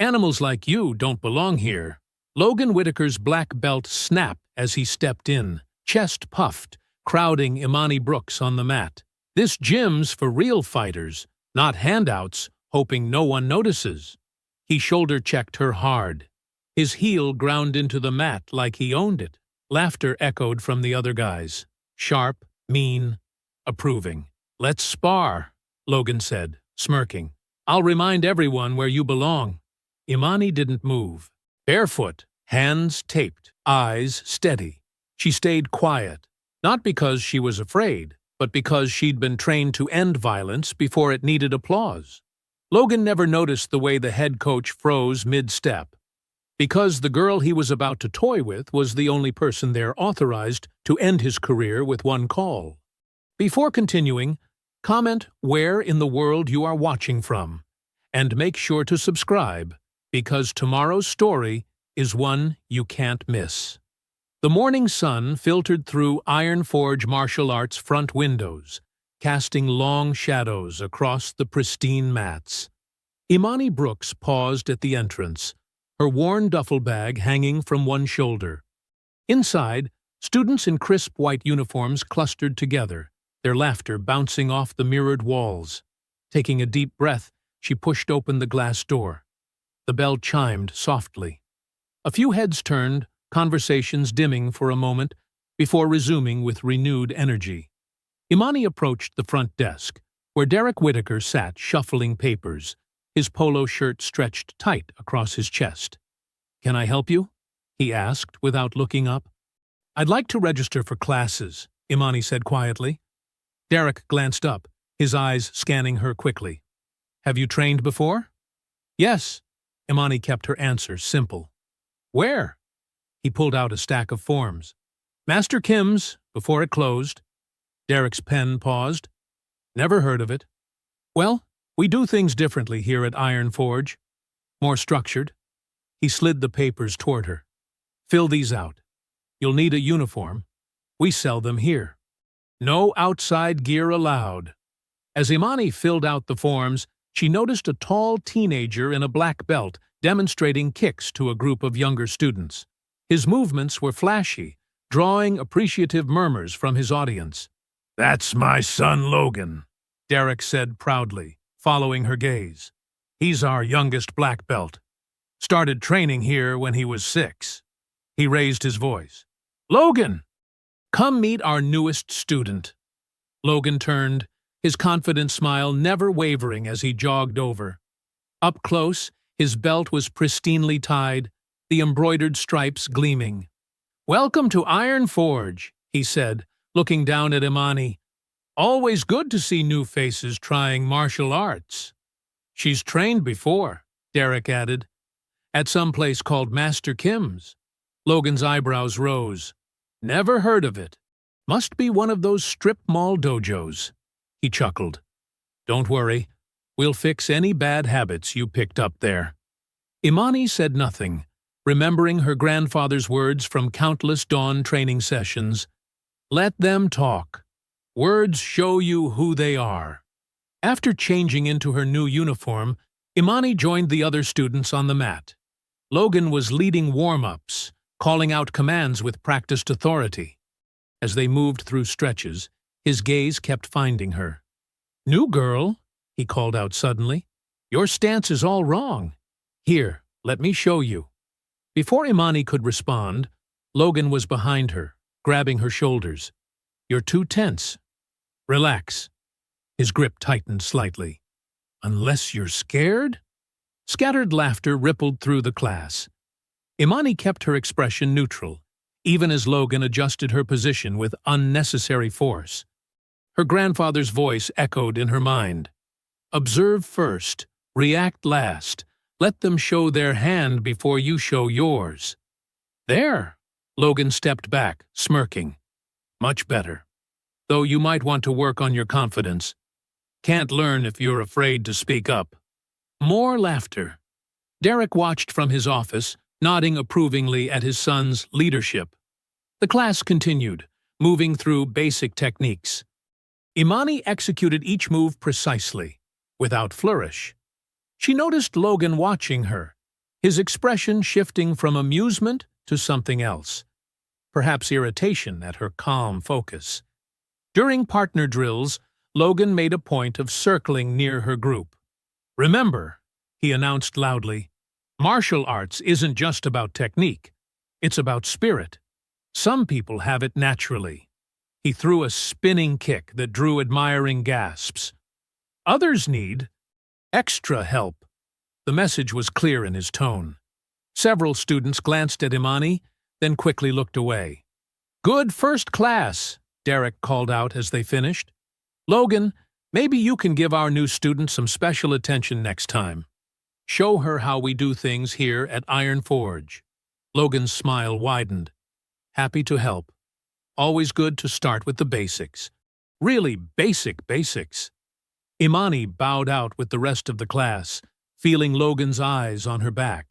Animals like you don't belong here. Logan Whitaker's black belt snapped as he stepped in, chest puffed, crowding Imani Brooks on the mat. This gym's for real fighters, not handouts, hoping no one notices. He shoulder-checked her hard. His heel ground into the mat like he owned it. Laughter echoed from the other guys. Sharp, mean, approving. "Let's spar," Logan said, smirking. "I'll remind everyone where you belong." Imani didn't move. Barefoot, hands taped, eyes steady. She stayed quiet, not because she was afraid, but because she'd been trained to end violence before it needed applause. Logan never noticed the way the head coach froze mid-step, because the girl he was about to toy with was the only person there authorized to end his career with one call. Before continuing, comment where in the world you are watching from, and make sure to subscribe, because tomorrow's story is one you can't miss. The morning sun filtered through Iron Forge martial arts front windows, casting long shadows across the pristine mats. Imani Brooks paused at the entrance, her worn duffel bag hanging from one shoulder. Inside, students in crisp white uniforms clustered together, their laughter bouncing off the mirrored walls. Taking a deep breath, she pushed open the glass door. The bell chimed softly. A few heads turned, conversations dimming for a moment, before resuming with renewed energy. Imani approached the front desk, where Derek Whitaker sat shuffling papers, his polo shirt stretched tight across his chest. "Can I help you?" he asked without looking up. "I'd like to register for classes," Imani said quietly. Derek glanced up, his eyes scanning her quickly. "Have you trained before?" "Yes." Imani kept her answer simple. "Where?" He pulled out a stack of forms. "Master Kim's," before it closed. Derek's pen paused. "Never heard of it." "Well, we do things differently here at Iron Forge. More structured." He slid the papers toward her. "Fill these out. You'll need a uniform. We sell them here. No outside gear allowed." As Imani filled out the forms, she noticed a tall teenager in a black belt demonstrating kicks to a group of younger students. His movements were flashy, drawing appreciative murmurs from his audience. "That's my son Logan," Derek said proudly, following her gaze. "He's our youngest black belt. Started training here when he was 6. He raised his voice. "Logan! Come meet our newest student." Logan turned, his confident smile never wavering as he jogged over. Up close, his belt was pristinely tied, the embroidered stripes gleaming. "Welcome to Iron Forge," he said, looking down at Imani. "Always good to see new faces trying martial arts." "She's trained before," Derek added. "At some place called Master Kim's." Logan's eyebrows rose. "Never heard of it. Must be one of those strip mall dojos." He chuckled. "Don't worry. We'll fix any bad habits you picked up there." Imani said nothing, remembering her grandfather's words from countless dawn training sessions. "Let them talk. Words show you who they are." After changing into her new uniform, Imani joined the other students on the mat. Logan was leading warm-ups, calling out commands with practiced authority. As they moved through stretches, his gaze kept finding her. "New girl," he called out suddenly, "your stance is all wrong. Here, let me show you." Before Imani could respond, Logan was behind her, grabbing her shoulders. "You're too tense. Relax." His grip tightened slightly. "Unless you're scared?" Scattered laughter rippled through the class. Imani kept her expression neutral, even as Logan adjusted her position with unnecessary force. Her grandfather's voice echoed in her mind. "Observe first, react last. Let them show their hand before you show yours." "There!" Logan stepped back, smirking. "Much better. Though you might want to work on your confidence. Can't learn if you're afraid to speak up." More laughter. Derek watched from his office, nodding approvingly at his son's leadership. The class continued, moving through basic techniques. Imani executed each move precisely, without flourish. She noticed Logan watching her, his expression shifting from amusement to something else, perhaps irritation at her calm focus. During partner drills, Logan made a point of circling near her group. "Remember," he announced loudly, "martial arts isn't just about technique. It's about spirit. Some people have it naturally." He threw a spinning kick that drew admiring gasps. "Others need extra help." The message was clear in his tone. Several students glanced at Imani, then quickly looked away. "Good first class," Derek called out as they finished. "Logan, maybe you can give our new student some special attention next time. Show her how we do things here at Iron Forge." Logan's smile widened. "Happy to help. Always good to start with the basics. Really basic basics." Imani bowed out with the rest of the class, feeling Logan's eyes on her back.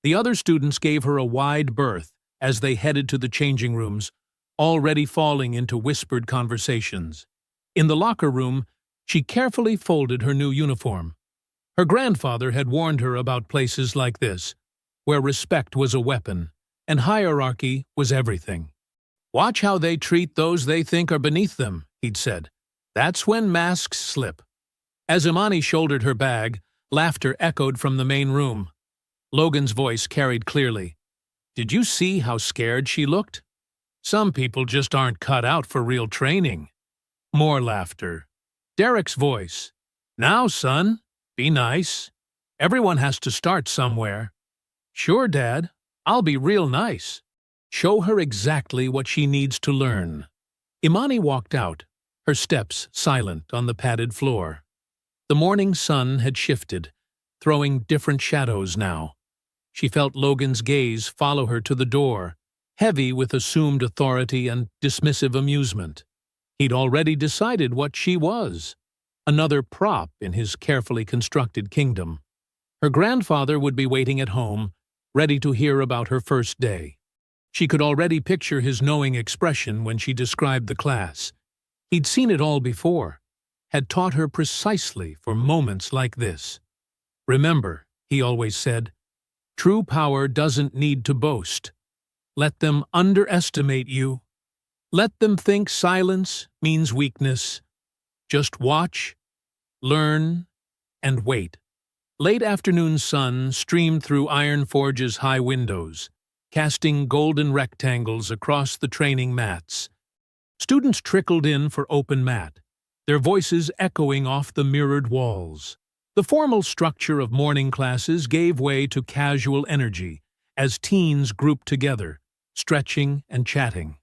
The other students gave her a wide berth as they headed to the changing rooms, already falling into whispered conversations. In the locker room, she carefully folded her new uniform. Her grandfather had warned her about places like this, where respect was a weapon and hierarchy was everything. "Watch how they treat those they think are beneath them," he'd said. "That's when masks slip." As Imani shouldered her bag, laughter echoed from the main room. Logan's voice carried clearly. "Did you see how scared she looked? Some people just aren't cut out for real training." More laughter. Derek's voice. "Now, son, be nice. Everyone has to start somewhere." "Sure, Dad. I'll be real nice." Show her exactly what she needs to learn. Imani walked out, her steps silent on the padded floor. The morning sun had shifted, throwing different shadows now. She felt Logan's gaze follow her to the door, heavy with assumed authority and dismissive amusement. He'd already decided what she was, another prop in his carefully constructed kingdom. Her grandfather would be waiting at home, ready to hear about her first day. She could already picture his knowing expression when she described the class. He'd seen it all before, had taught her precisely for moments like this. "Remember," he always said, "true power doesn't need to boast. Let them underestimate you. Let them think silence means weakness. Just watch, learn, and wait." Late afternoon sun streamed through Iron Forge's high windows, casting golden rectangles across the training mats. Students trickled in for open mat, their voices echoing off the mirrored walls. The formal structure of morning classes gave way to casual energy as teens grouped together, stretching and chatting.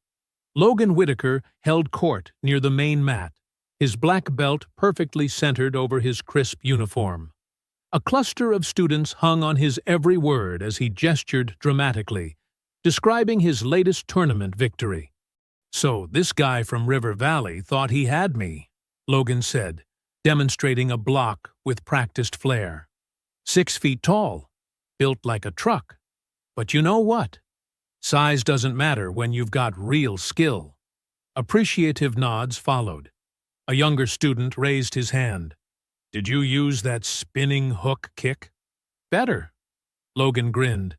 Logan Whitaker held court near the main mat, his black belt perfectly centered over his crisp uniform. A cluster of students hung on his every word as he gestured dramatically, describing his latest tournament victory. "So this guy from River Valley thought he had me," Logan said, demonstrating a block with practiced flair. 6 feet tall, built like a truck. But you know what? Size doesn't matter when you've got real skill. Appreciative nods followed. A younger student raised his hand. "Did you use that spinning hook kick?" "Better." Logan grinned.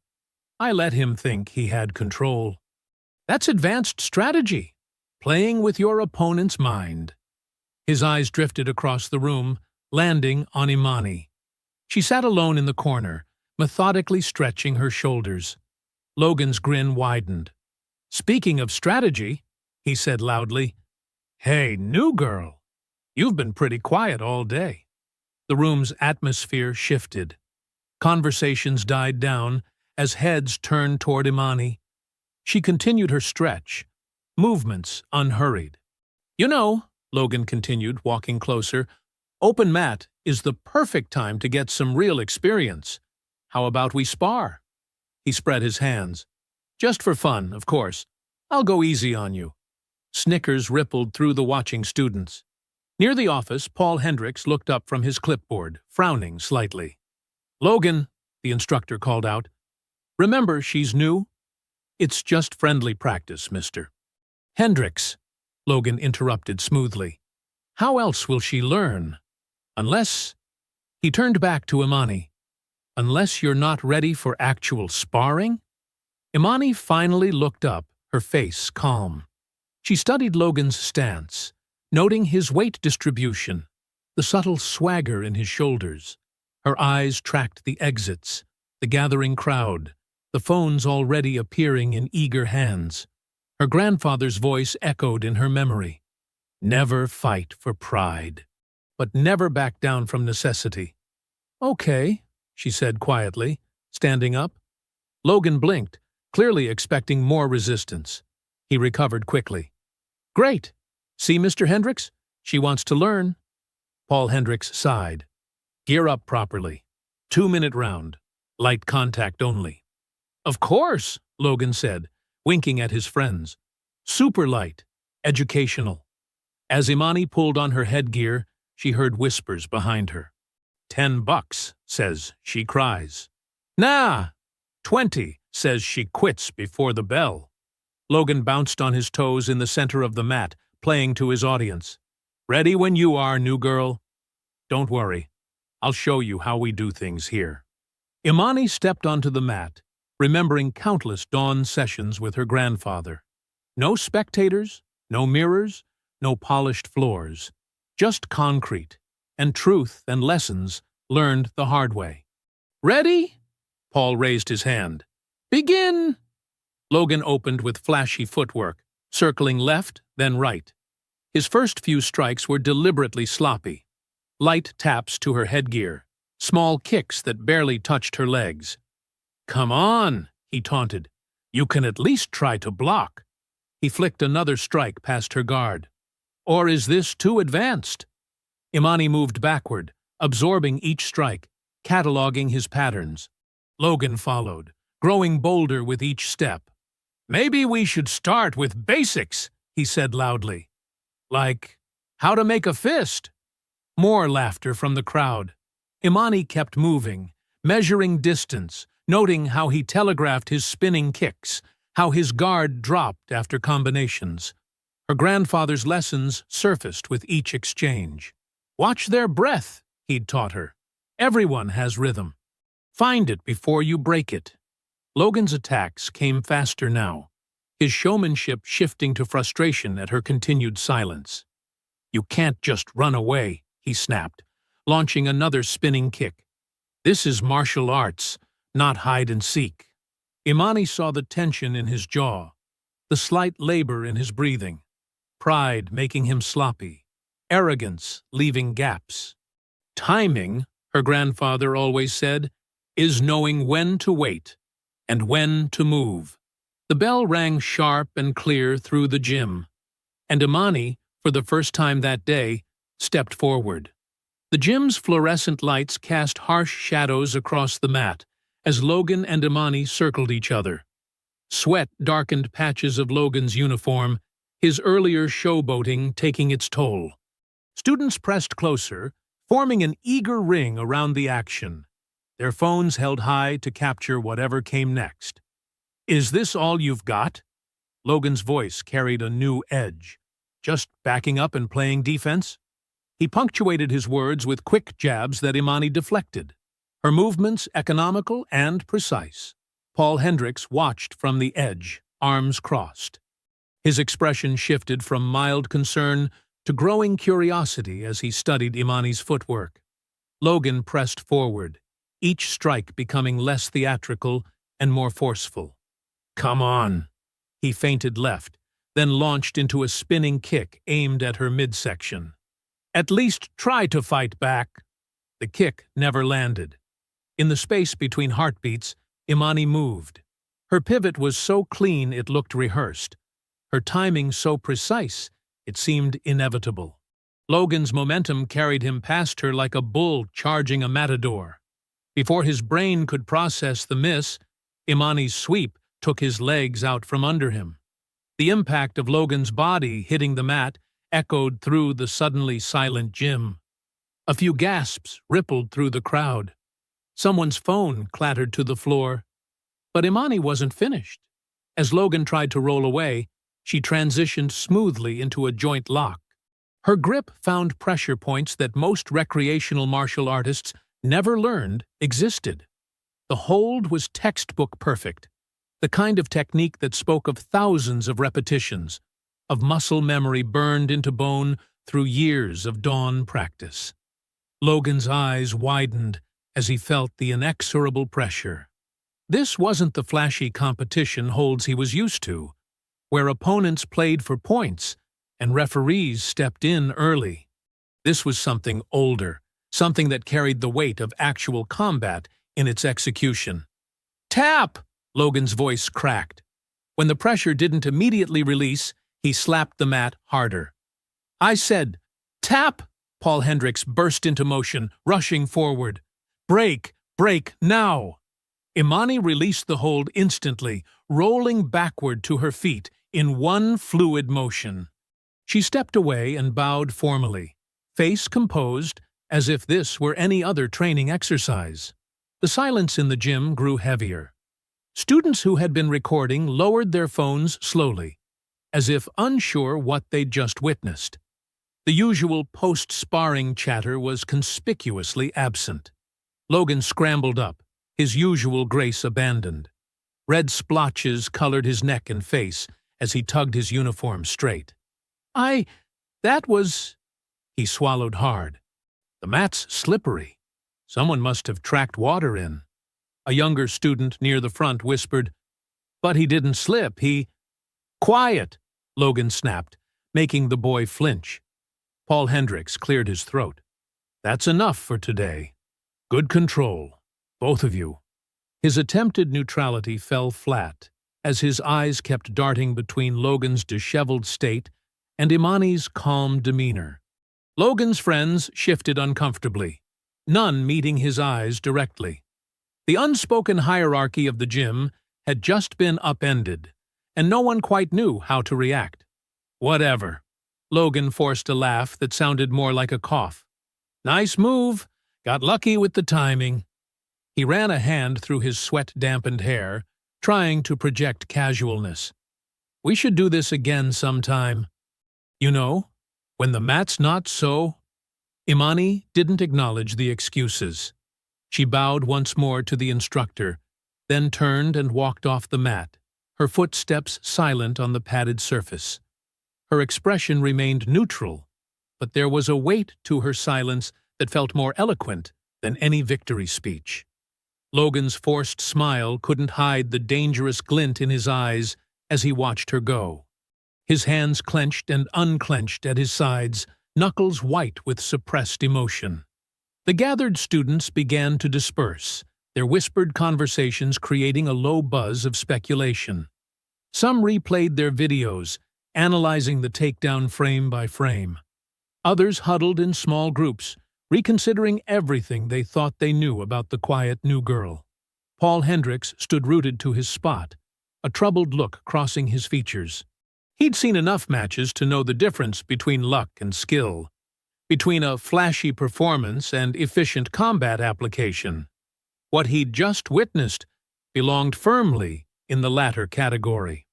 "I let him think he had control." "That's advanced strategy, playing with your opponent's mind." His eyes drifted across the room, landing on Imani. She sat alone in the corner, methodically stretching her shoulders. Logan's grin widened. "Speaking of strategy," he said loudly, "Hey, new girl, you've been pretty quiet all day." The room's atmosphere shifted. Conversations died down as heads turned toward Imani. She continued her stretch, movements unhurried. "You know," Logan continued, walking closer, "open mat is the perfect time to get some real experience. How about we spar?" He spread his hands. "Just for fun, of course. I'll go easy on you." Snickers rippled through the watching students. Near the office, Paul Hendricks looked up from his clipboard, frowning slightly. "Logan," the instructor called out. "Remember, she's new. It's just friendly practice, mister." "Hendricks," Logan interrupted smoothly. "How else will she learn? Unless—" He turned back to Imani. Unless you're not ready for actual sparring? Imani finally looked up, her face calm. She studied Logan's stance, noting his weight distribution, the subtle swagger in his shoulders. Her eyes tracked the exits, the gathering crowd, the phones already appearing in eager hands. Her grandfather's voice echoed in her memory. Never fight for pride, but never back down from necessity. Okay, she said quietly, standing up. Logan blinked, clearly expecting more resistance. He recovered quickly. Great. See, Mr. Hendricks? She wants to learn. Paul Hendricks sighed. Gear up properly. 2-minute round. Light contact only. Of course, Logan said, winking at his friends. Super light. Educational. As Imani pulled on her headgear, she heard whispers behind her. $10, says she cries. Nah, 20, says she quits before the bell. Logan bounced on his toes in the center of the mat, playing to his audience. Ready when you are, new girl. Don't worry, I'll show you how we do things here. Imani stepped onto the mat, remembering countless dawn sessions with her grandfather. No spectators, no mirrors, no polished floors, just concrete, and truth and lessons learned the hard way. Ready? Paul raised his hand. Begin! Logan opened with flashy footwork, circling left, then right. His first few strikes were deliberately sloppy. Light taps to her headgear, small kicks that barely touched her legs. Come on, he taunted. You can at least try to block. He flicked another strike past her guard. Or is this too advanced? Imani moved backward, absorbing each strike, cataloging his patterns. Logan followed, growing bolder with each step. Maybe we should start with basics, he said loudly. Like, how to make a fist? More laughter from the crowd. Imani kept moving, measuring distance, noting how he telegraphed his spinning kicks, how his guard dropped after combinations. Her grandfather's lessons surfaced with each exchange. Watch their breath, he'd taught her. Everyone has rhythm. Find it before you break it. Logan's attacks came faster now, his showmanship shifting to frustration at her continued silence. You can't just run away, he snapped, launching another spinning kick. This is martial arts, not hide and seek. Imani saw the tension in his jaw, the slight labor in his breathing, pride making him sloppy, arrogance leaving gaps. Timing, her grandfather always said, is knowing when to wait and when to move. The bell rang sharp and clear through the gym, and Imani, for the first time that day, stepped forward. The gym's fluorescent lights cast harsh shadows across the mat as Logan and Imani circled each other. Sweat darkened patches of Logan's uniform, his earlier showboating taking its toll. Students pressed closer, forming an eager ring around the action, their phones held high to capture whatever came next. Is this all you've got? Logan's voice carried a new edge. Just backing up and playing defense? He punctuated his words with quick jabs that Imani deflected, her movements economical and precise. Paul Hendricks watched from the edge, arms crossed. His expression shifted from mild concern to growing curiosity as he studied Imani's footwork. Logan pressed forward, each strike becoming less theatrical and more forceful. Come on! He feinted left, then launched into a spinning kick aimed at her midsection. At least try to fight back. The kick never landed. In the space between heartbeats, Imani moved. Her pivot was so clean it looked rehearsed. Her timing so precise it seemed inevitable. Logan's momentum carried him past her like a bull charging a matador. Before his brain could process the miss, Imani's sweep took his legs out from under him. The impact of Logan's body hitting the mat echoed through the suddenly silent gym. A few gasps rippled through the crowd. Someone's phone clattered to the floor. But Imani wasn't finished. As Logan tried to roll away, she transitioned smoothly into a joint lock. Her grip found pressure points that most recreational martial artists never learned existed. The hold was textbook perfect, the kind of technique that spoke of thousands of repetitions, of muscle memory burned into bone through years of dawn practice. Logan's eyes widened as he felt the inexorable pressure. This wasn't the flashy competition holds he was used to, where opponents played for points and referees stepped in early. This was something older, something that carried the weight of actual combat in its execution. "Tap!" Logan's voice cracked. When the pressure didn't immediately release, he slapped the mat harder. "I said, tap!" Paul Hendricks burst into motion, rushing forward. "Break! Break, now!" Imani released the hold instantly, rolling backward to her feet in one fluid motion. She stepped away and bowed formally, face composed as if this were any other training exercise. The silence in the gym grew heavier. Students who had been recording lowered their phones slowly, as if unsure what they'd just witnessed. The usual post-sparring chatter was conspicuously absent. Logan scrambled up, his usual grace abandoned. Red splotches colored his neck and face as he tugged his uniform straight. That was... He swallowed hard. The mat's slippery. Someone must have tracked water in. A younger student near the front whispered, "But he didn't slip, he—" "Quiet!" Logan snapped, making the boy flinch. Paul Hendricks cleared his throat. "That's enough for today. Good control, both of you." His attempted neutrality fell flat, as his eyes kept darting between Logan's disheveled state and Imani's calm demeanor. Logan's friends shifted uncomfortably, none meeting his eyes directly. The unspoken hierarchy of the gym had just been upended, and no one quite knew how to react. "Whatever." Logan forced a laugh that sounded more like a cough. "Nice move. Got lucky with the timing." He ran a hand through his sweat-dampened hair, trying to project casualness. "We should do this again sometime. You know, when the mat's not so—" Imani didn't acknowledge the excuses. She bowed once more to the instructor, then turned and walked off the mat, her footsteps silent on the padded surface. Her expression remained neutral, but there was a weight to her silence that felt more eloquent than any victory speech. Logan's forced smile couldn't hide the dangerous glint in his eyes as he watched her go. His hands clenched and unclenched at his sides, knuckles white with suppressed emotion. The gathered students began to disperse, their whispered conversations creating a low buzz of speculation. Some replayed their videos, analyzing the takedown frame by frame. Others huddled in small groups, reconsidering everything they thought they knew about the quiet new girl. Paul Hendricks stood rooted to his spot, a troubled look crossing his features. He'd seen enough matches to know the difference between luck and skill, between a flashy performance and efficient combat application. What he'd just witnessed belonged firmly in the latter category.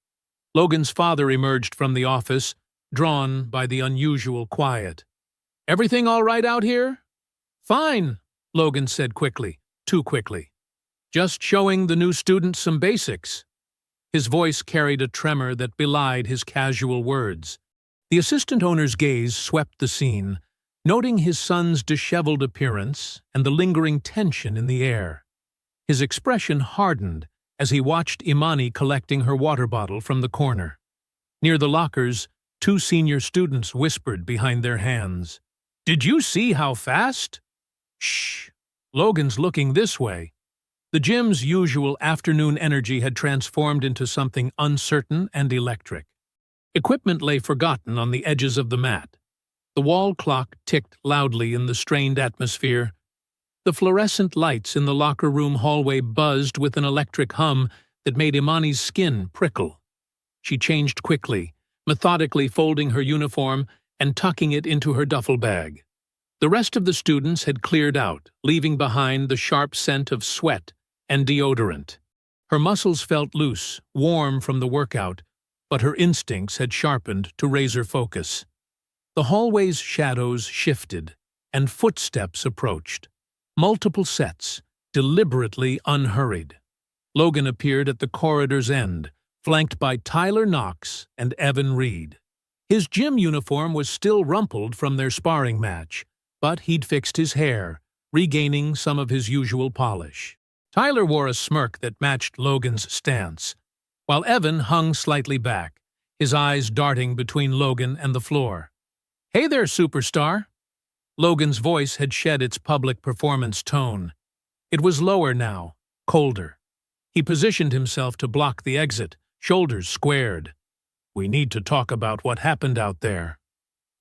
Logan's father emerged from the office, drawn by the unusual quiet. "Everything all right out here?" "Fine," Logan said quickly, too quickly. "Just showing the new students some basics." His voice carried a tremor that belied his casual words. The assistant owner's gaze swept the scene, noting his son's disheveled appearance and the lingering tension in the air. His expression hardened as he watched Imani collecting her water bottle from the corner. Near the lockers, two senior students whispered behind their hands. "Did you see how fast?" "Shh. Logan's looking this way." The gym's usual afternoon energy had transformed into something uncertain and electric. Equipment lay forgotten on the edges of the mat. The wall clock ticked loudly in the strained atmosphere. The fluorescent lights in the locker room hallway buzzed with an electric hum that made Imani's skin prickle. She changed quickly, methodically folding her uniform and tucking it into her duffel bag. The rest of the students had cleared out, leaving behind the sharp scent of sweat and deodorant. Her muscles felt loose, warm from the workout, but her instincts had sharpened to razor focus. The hallway's shadows shifted, and footsteps approached. Multiple sets, deliberately unhurried. Logan appeared at the corridor's end, flanked by Tyler Knox and Evan Reed. His gym uniform was still rumpled from their sparring match, but he'd fixed his hair, regaining some of his usual polish. Tyler wore a smirk that matched Logan's stance, while Evan hung slightly back, his eyes darting between Logan and the floor. "Hey there, superstar!" Logan's voice had shed its public performance tone. It was lower now, colder. He positioned himself to block the exit, shoulders squared. "We need to talk about what happened out there."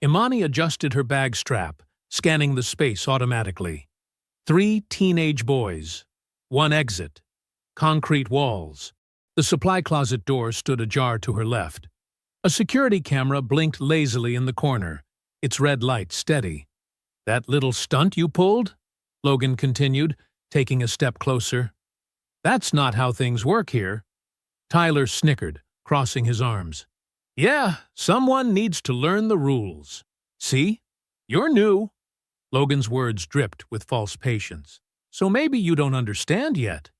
Imani adjusted her bag strap, scanning the space automatically. 3 teenage boys. 1 exit. Concrete walls. The supply closet door stood ajar to her left. A security camera blinked lazily in the corner, its red light steady. "That little stunt you pulled?" Logan continued, taking a step closer. "That's not how things work here." Tyler snickered, crossing his arms. "Yeah, someone needs to learn the rules. See? You're new." Logan's words dripped with false patience. "So maybe you don't understand yet.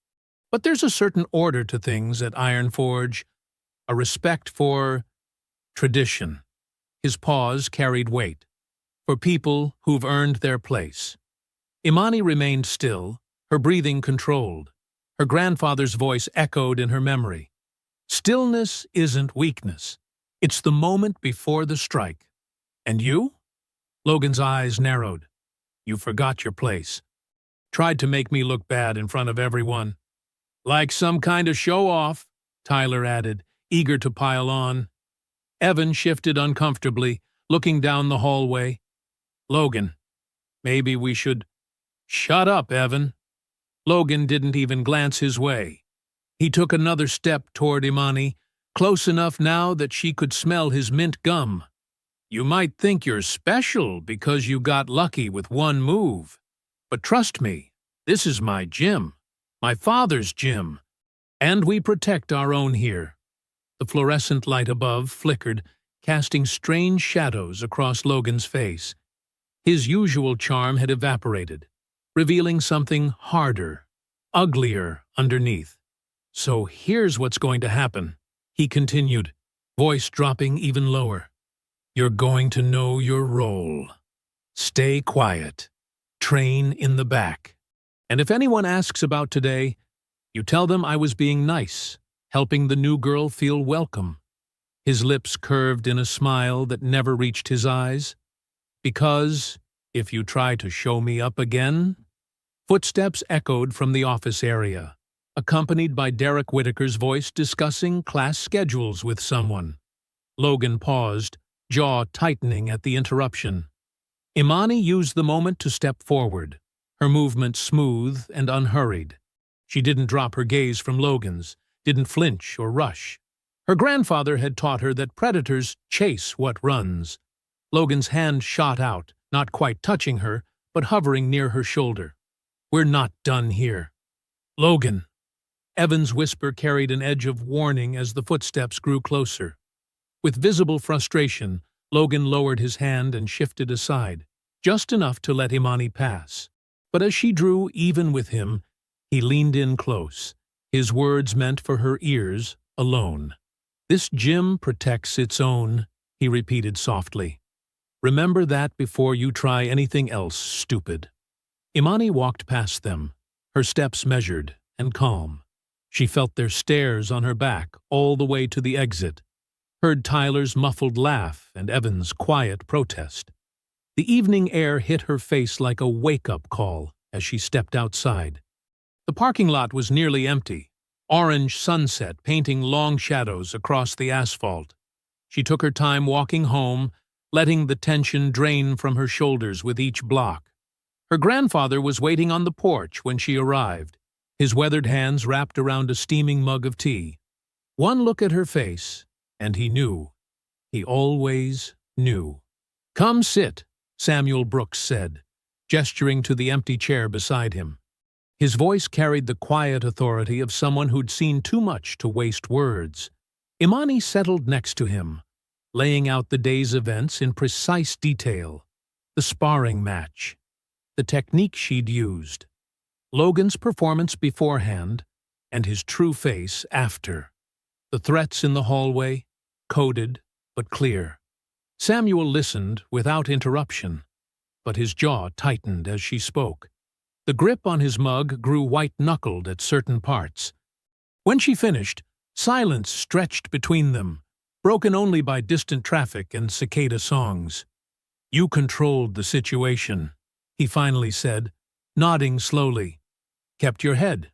But there's a certain order to things at Iron Forge, a respect for tradition." His pause carried weight. "For people who've earned their place." Imani remained still, her breathing controlled. Her grandfather's voice echoed in her memory. "Stillness isn't weakness. It's the moment before the strike." "And you?" Logan's eyes narrowed. "You forgot your place. Tried to make me look bad in front of everyone." "Like some kind of show-off," Tyler added, eager to pile on. Evan shifted uncomfortably, looking down the hallway. "Logan, maybe we should—" "Shut up, Evan." Logan didn't even glance his way. He took another step toward Imani, close enough now that she could smell his mint gum. "You might think you're special because you got lucky with one move. But trust me, this is my gym. My father's gym. And we protect our own here." The fluorescent light above flickered, casting strange shadows across Logan's face. His usual charm had evaporated, revealing something harder, uglier underneath. "So here's what's going to happen," he continued, voice dropping even lower. "You're going to know your role. Stay quiet. Train in the back. And if anyone asks about today, you tell them I was being nice, helping the new girl feel welcome." His lips curved in a smile that never reached his eyes. "Because if you try to show me up again—" Footsteps echoed from the office area, accompanied by Derek Whitaker's voice discussing class schedules with someone. Logan paused, jaw tightening at the interruption. Imani used the moment to step forward, her movement smooth and unhurried. She didn't drop her gaze from Logan's, didn't flinch or rush. Her grandfather had taught her that predators chase what runs. Logan's hand shot out, not quite touching her, but hovering near her shoulder. "We're not done here." "Logan!" Evan's whisper carried an edge of warning as the footsteps grew closer. With visible frustration, Logan lowered his hand and shifted aside, just enough to let Imani pass. But as she drew even with him, he leaned in close, his words meant for her ears alone. "This gym protects its own," he repeated softly. "Remember that before you try anything else stupid." Imani walked past them, her steps measured and calm. She felt their stares on her back all the way to the exit, heard Tyler's muffled laugh and Evan's quiet protest. The evening air hit her face like a wake-up call as she stepped outside. The parking lot was nearly empty, orange sunset painting long shadows across the asphalt. She took her time walking home, letting the tension drain from her shoulders with each block. Her grandfather was waiting on the porch when she arrived, his weathered hands wrapped around a steaming mug of tea. One look at her face, and he knew. He always knew. "Come sit," Samuel Brooks said, gesturing to the empty chair beside him. His voice carried the quiet authority of someone who'd seen too much to waste words. Imani settled next to him, laying out the day's events in precise detail. The sparring match, the technique she'd used. Logan's performance beforehand and his true face after. The threats in the hallway, coded but clear. Samuel listened without interruption, but his jaw tightened as she spoke. The grip on his mug grew white-knuckled at certain parts. When she finished, silence stretched between them, broken only by distant traffic and cicada songs. "You controlled the situation," he finally said, nodding slowly. "Kept your head.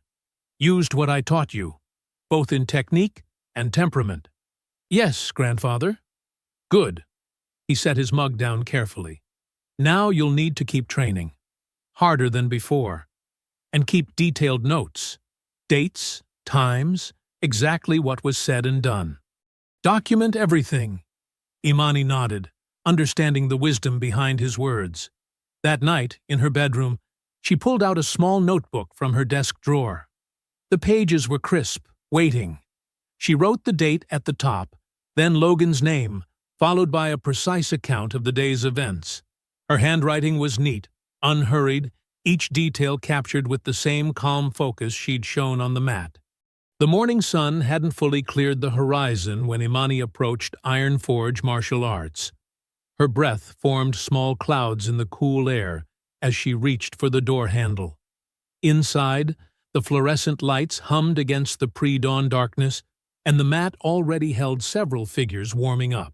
Used what I taught you, both in technique and temperament." "Yes, grandfather." "Good." He set his mug down carefully. "Now you'll need to keep training. Harder than before. And keep detailed notes. Dates, times, exactly what was said and done. Document everything." Imani nodded, understanding the wisdom behind his words. That night, in her bedroom, she pulled out a small notebook from her desk drawer. The pages were crisp, waiting. She wrote the date at the top, then Logan's name, followed by a precise account of the day's events. Her handwriting was neat, unhurried, each detail captured with the same calm focus she'd shown on the mat. The morning sun hadn't fully cleared the horizon when Imani approached Iron Forge Martial Arts. Her breath formed small clouds in the cool air as she reached for the door handle. Inside, the fluorescent lights hummed against the pre-dawn darkness, and the mat already held several figures warming up.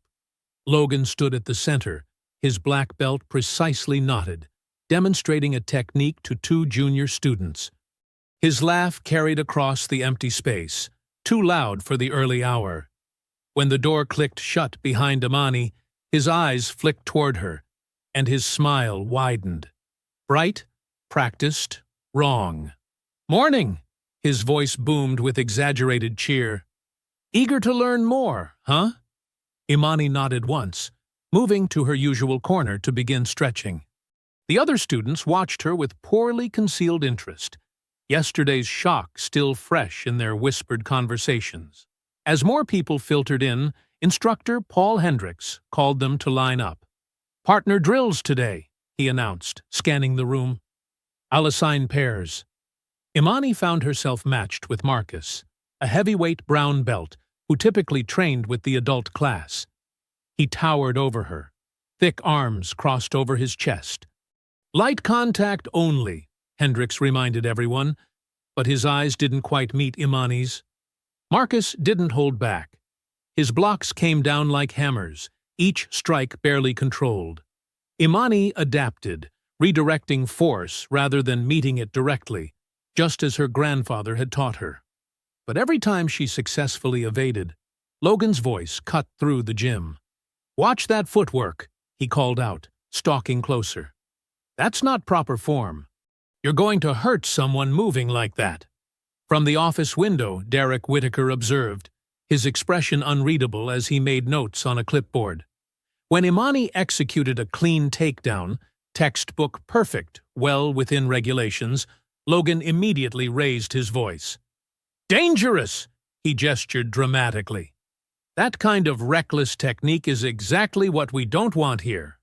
Logan stood at the center, his black belt precisely knotted, demonstrating a technique to two junior students. His laugh carried across the empty space, too loud for the early hour. When the door clicked shut behind Imani, his eyes flicked toward her, and his smile widened. Bright, practiced, wrong. "Morning!" His voice boomed with exaggerated cheer. "Eager to learn more, huh?" Imani nodded once, moving to her usual corner to begin stretching. The other students watched her with poorly concealed interest, yesterday's shock still fresh in their whispered conversations. As more people filtered in, instructor Paul Hendricks called them to line up. "Partner drills today," he announced, scanning the room. "I'll assign pairs." Imani found herself matched with Marcus, a heavyweight brown belt who typically trained with the adult class. He towered over her, thick arms crossed over his chest. "Light contact only," Hendricks reminded everyone, but his eyes didn't quite meet Imani's. Marcus didn't hold back. His blocks came down like hammers, each strike barely controlled. Imani adapted, redirecting force rather than meeting it directly, just as her grandfather had taught her. But every time she successfully evaded, Logan's voice cut through the gym. "Watch that footwork," he called out, stalking closer. "That's not proper form. You're going to hurt someone moving like that." From the office window, Derek Whitaker observed, his expression unreadable as he made notes on a clipboard. When Imani executed a clean takedown, textbook perfect, well within regulations, Logan immediately raised his voice. "Dangerous!" he gestured dramatically. "That kind of reckless technique is exactly what we don't want here.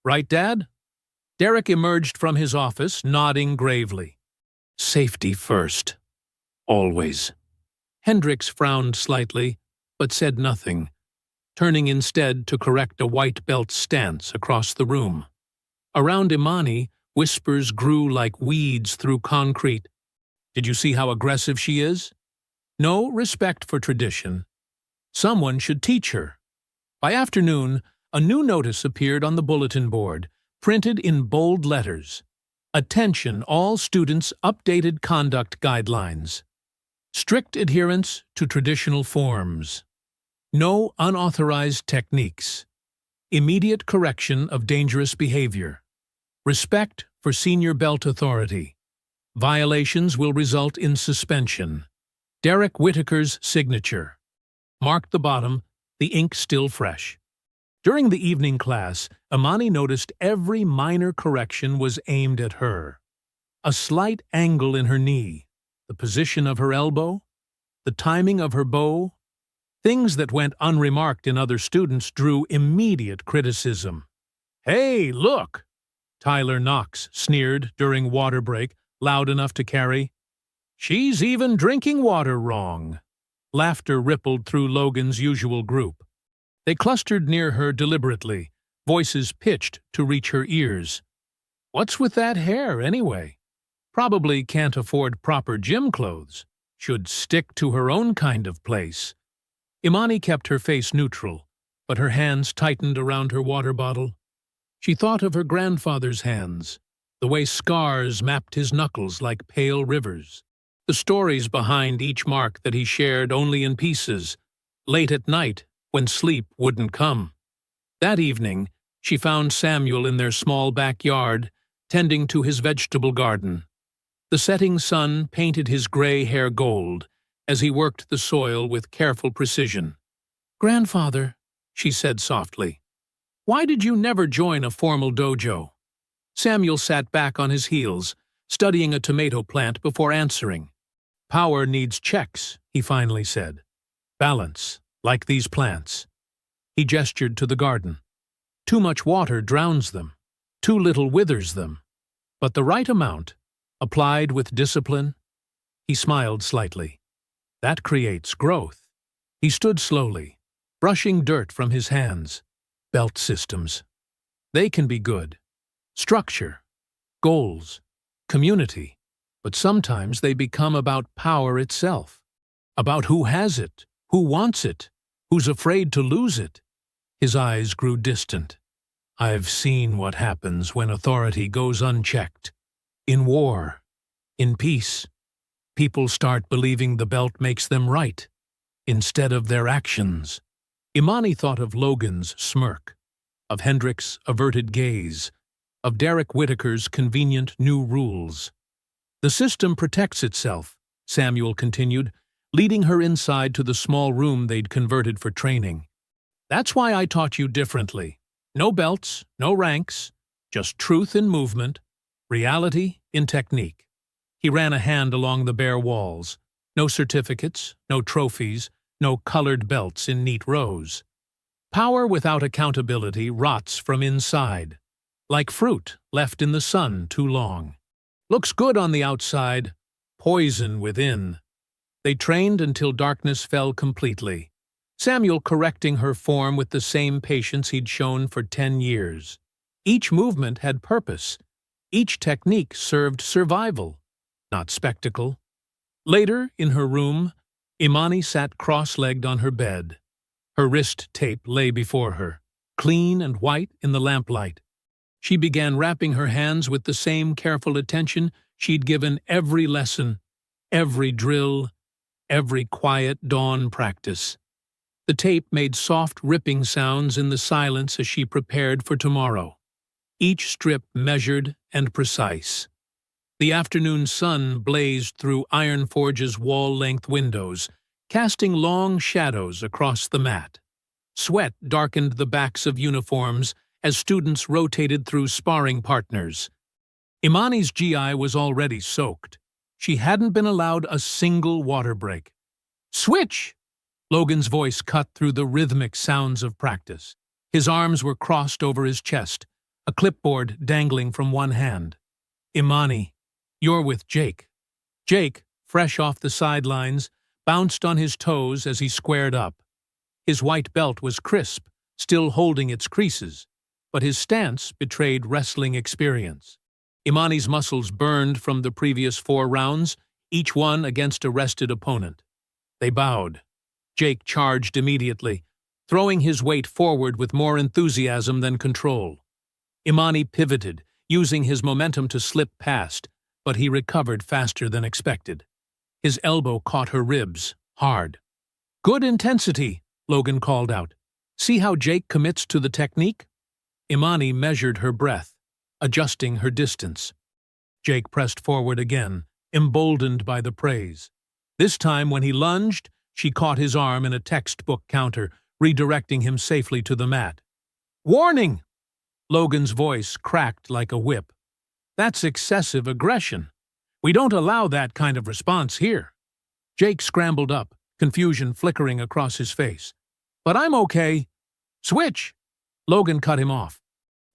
Right, Dad?" Derek emerged from his office, nodding gravely. "Safety first. Always." Hendricks frowned slightly, but said nothing, turning instead to correct a white belt stance across the room. Around Imani, whispers grew like weeds through concrete. "Did you see how aggressive she is? No respect for tradition. Someone should teach her." By afternoon, a new notice appeared on the bulletin board, printed in bold letters. "Attention all students, updated conduct guidelines. Strict adherence to traditional forms. No unauthorized techniques. Immediate correction of dangerous behavior. Respect for senior belt authority. Violations will result in suspension. Derek Whitaker's signature." Marked the bottom, the ink still fresh. During the evening class, Imani noticed every minor correction was aimed at her. A slight angle in her knee, the position of her elbow, the timing of her bow. Things that went unremarked in other students drew immediate criticism. "Hey, look!" Tyler Knox sneered during water break, loud enough to carry. "She's even drinking water wrong." Laughter rippled through Logan's usual group. They clustered near her deliberately, voices pitched to reach her ears. "What's with that hair, anyway? Probably can't afford proper gym clothes. Should stick to her own kind of place." Imani kept her face neutral, but her hands tightened around her water bottle. She thought of her grandfather's hands, the way scars mapped his knuckles like pale rivers, the stories behind each mark that he shared only in pieces, late at night when sleep wouldn't come. That evening, she found Samuel in their small backyard, tending to his vegetable garden. The setting sun painted his gray hair gold as he worked the soil with careful precision. "Grandfather," she said softly, "why did you never join a formal dojo?" Samuel sat back on his heels, studying a tomato plant before answering. "Power needs checks," he finally said. "Balance, like these plants." He gestured to the garden. "Too much water drowns them, too little withers them. But the right amount, applied with discipline." He smiled slightly. "That creates growth." He stood slowly, brushing dirt from his hands. Belt systems. They can be good. Structure, goals, community. But sometimes they become about power itself. About who has it, who wants it, who's afraid to lose it. His eyes grew distant. "I've seen what happens when authority goes unchecked. In war, in peace, people start believing the belt makes them right, instead of their actions." Imani thought of Logan's smirk, of Hendrick's averted gaze, of Derek Whitaker's convenient new rules. "The system protects itself," Samuel continued, leading her inside to the small room they'd converted for training. "That's why I taught you differently. No belts, no ranks, just truth in movement, reality in technique." He ran a hand along the bare walls. No certificates, no trophies, no colored belts in neat rows. Power without accountability rots from inside, like fruit left in the sun too long. Looks good on the outside, poison within. They trained until darkness fell completely, Samuel correcting her form with the same patience he'd shown for 10 years. Each movement had purpose. Each technique served survival, not spectacle. Later, in her room, Imani sat cross-legged on her bed. Her wrist tape lay before her, clean and white in the lamplight. She began wrapping her hands with the same careful attention she'd given every lesson, every drill, every quiet dawn practice. The tape made soft ripping sounds in the silence as she prepared for tomorrow, each strip measured and precise. The afternoon sun blazed through Iron Forge's wall-length windows, casting long shadows across the mat. Sweat darkened the backs of uniforms as students rotated through sparring partners. Imani's GI was already soaked. She hadn't been allowed a single water break. "Switch!" Logan's voice cut through the rhythmic sounds of practice. His arms were crossed over his chest, a clipboard dangling from one hand. "Imani, you're with Jake." Jake, fresh off the sidelines, bounced on his toes as he squared up. His white belt was crisp, still holding its creases, but his stance betrayed wrestling experience. Imani's muscles burned from the previous 4 rounds, each one against a rested opponent. They bowed. Jake charged immediately, throwing his weight forward with more enthusiasm than control. Imani pivoted, using his momentum to slip past, but he recovered faster than expected. His elbow caught her ribs, hard. "Good intensity," Logan called out. "See how Jake commits to the technique?" Imani measured her breath, adjusting her distance. Jake pressed forward again, emboldened by the praise. This time, when he lunged, she caught his arm in a textbook counter, redirecting him safely to the mat. "Warning!" Logan's voice cracked like a whip. "That's excessive aggression. We don't allow that kind of response here." Jake scrambled up, confusion flickering across his face. "But I'm okay." "Switch!" Logan cut him off.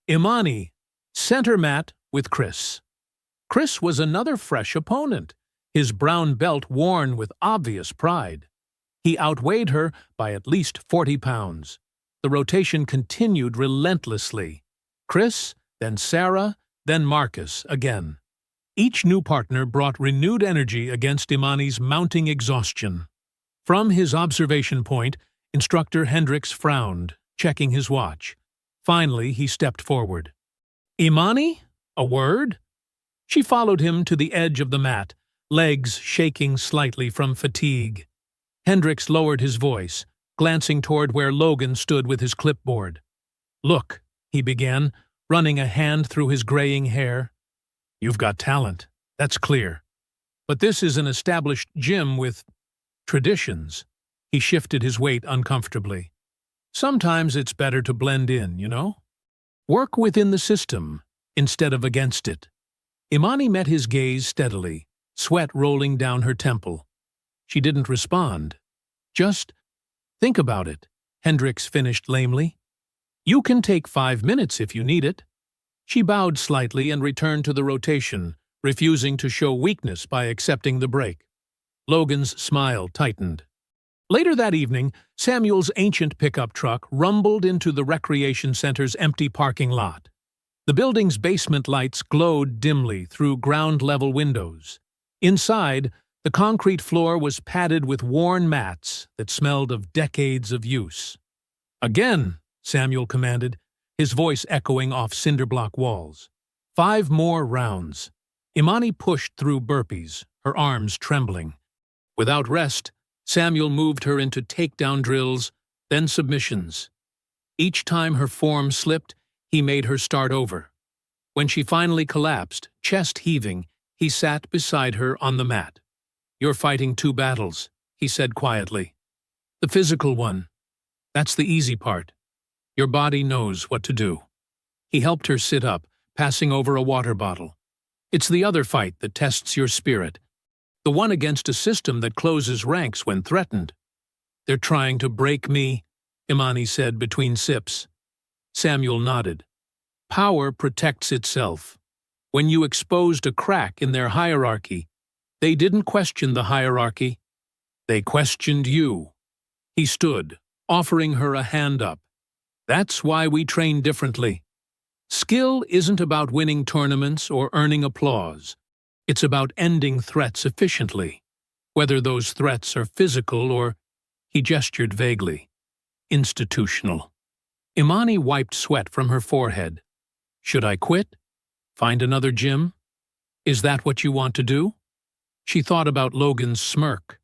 "Imani, center mat with Chris." Chris was another fresh opponent, his brown belt worn with obvious pride. He outweighed her by at least 40 pounds. The rotation continued relentlessly. Chris, then Sarah, then Marcus again. Each new partner brought renewed energy against Imani's mounting exhaustion. From his observation point, Instructor Hendricks frowned, checking his watch. Finally, he stepped forward. "Imani? A word?" She followed him to the edge of the mat, legs shaking slightly from fatigue. Hendricks lowered his voice, glancing toward where Logan stood with his clipboard. "Look," he began, running a hand through his graying hair. "You've got talent, that's clear. But this is an established gym with traditions." He shifted his weight uncomfortably. "Sometimes it's better to blend in, you know? Work within the system, instead of against it." Imani met his gaze steadily, sweat rolling down her temple. She didn't respond. "Just think about it," Hendricks finished lamely. "You can take 5 minutes if you need it." She bowed slightly and returned to the rotation, refusing to show weakness by accepting the break. Logan's smile tightened. Later that evening, Samuel's ancient pickup truck rumbled into the recreation center's empty parking lot. The building's basement lights glowed dimly through ground-level windows. Inside, the concrete floor was padded with worn mats that smelled of decades of use. "Again," Samuel commanded, his voice echoing off cinder-block walls. 5 more rounds. Imani pushed through burpees, her arms trembling. Without rest, Samuel moved her into takedown drills, then submissions. Each time her form slipped, he made her start over. When she finally collapsed, chest heaving, he sat beside her on the mat. "You're fighting 2 battles," he said quietly. "The physical one. That's the easy part. Your body knows what to do." He helped her sit up, passing over a water bottle. "It's the other fight that tests your spirit. The one against a system that closes ranks when threatened." "They're trying to break me," Imani said between sips. Samuel nodded. "Power protects itself. When you exposed a crack in their hierarchy, they didn't question the hierarchy. They questioned you." He stood, offering her a hand up. "That's why we train differently. Skill isn't about winning tournaments or earning applause. It's about ending threats efficiently, whether those threats are physical or," he gestured vaguely, "institutional." Imani wiped sweat from her forehead. "Should I quit? Find another gym? Is that what you want to do?" She thought about Logan's smirk,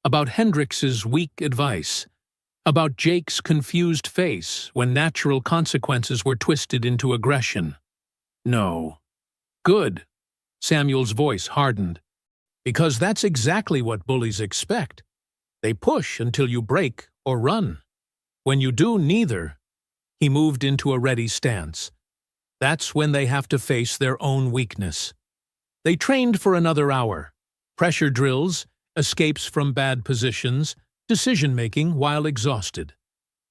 about Hendricks's weak advice, about Jake's confused face when natural consequences were twisted into aggression. "No." "Good." Samuel's voice hardened. "Because that's exactly what bullies expect. They push until you break or run. When you do neither," he moved into a ready stance, "that's when they have to face their own weakness." They trained for another hour. Pressure drills, escapes from bad positions, decision-making while exhausted.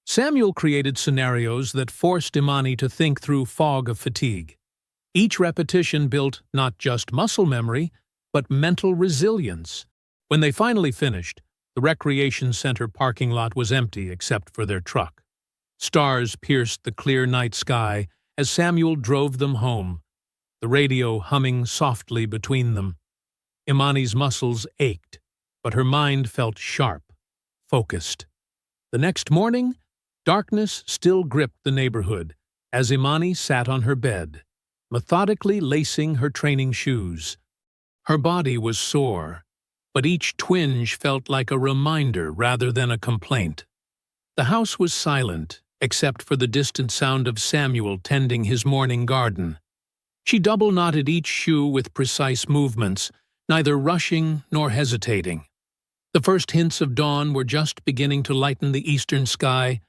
Samuel created scenarios that forced Imani to think through fog of fatigue. Each repetition built not just muscle memory, but mental resilience. When they finally finished, the recreation center parking lot was empty except for their truck. Stars pierced the clear night sky as Samuel drove them home, the radio humming softly between them. Imani's muscles ached, but her mind felt sharp, focused. The next morning, darkness still gripped the neighborhood as Imani sat on her bed, methodically lacing her training shoes. Her body was sore, but each twinge felt like a reminder rather than a complaint. The house was silent, except for the distant sound of Samuel tending his morning garden. She double-knotted each shoe with precise movements, neither rushing nor hesitating. The first hints of dawn were just beginning to lighten the eastern sky,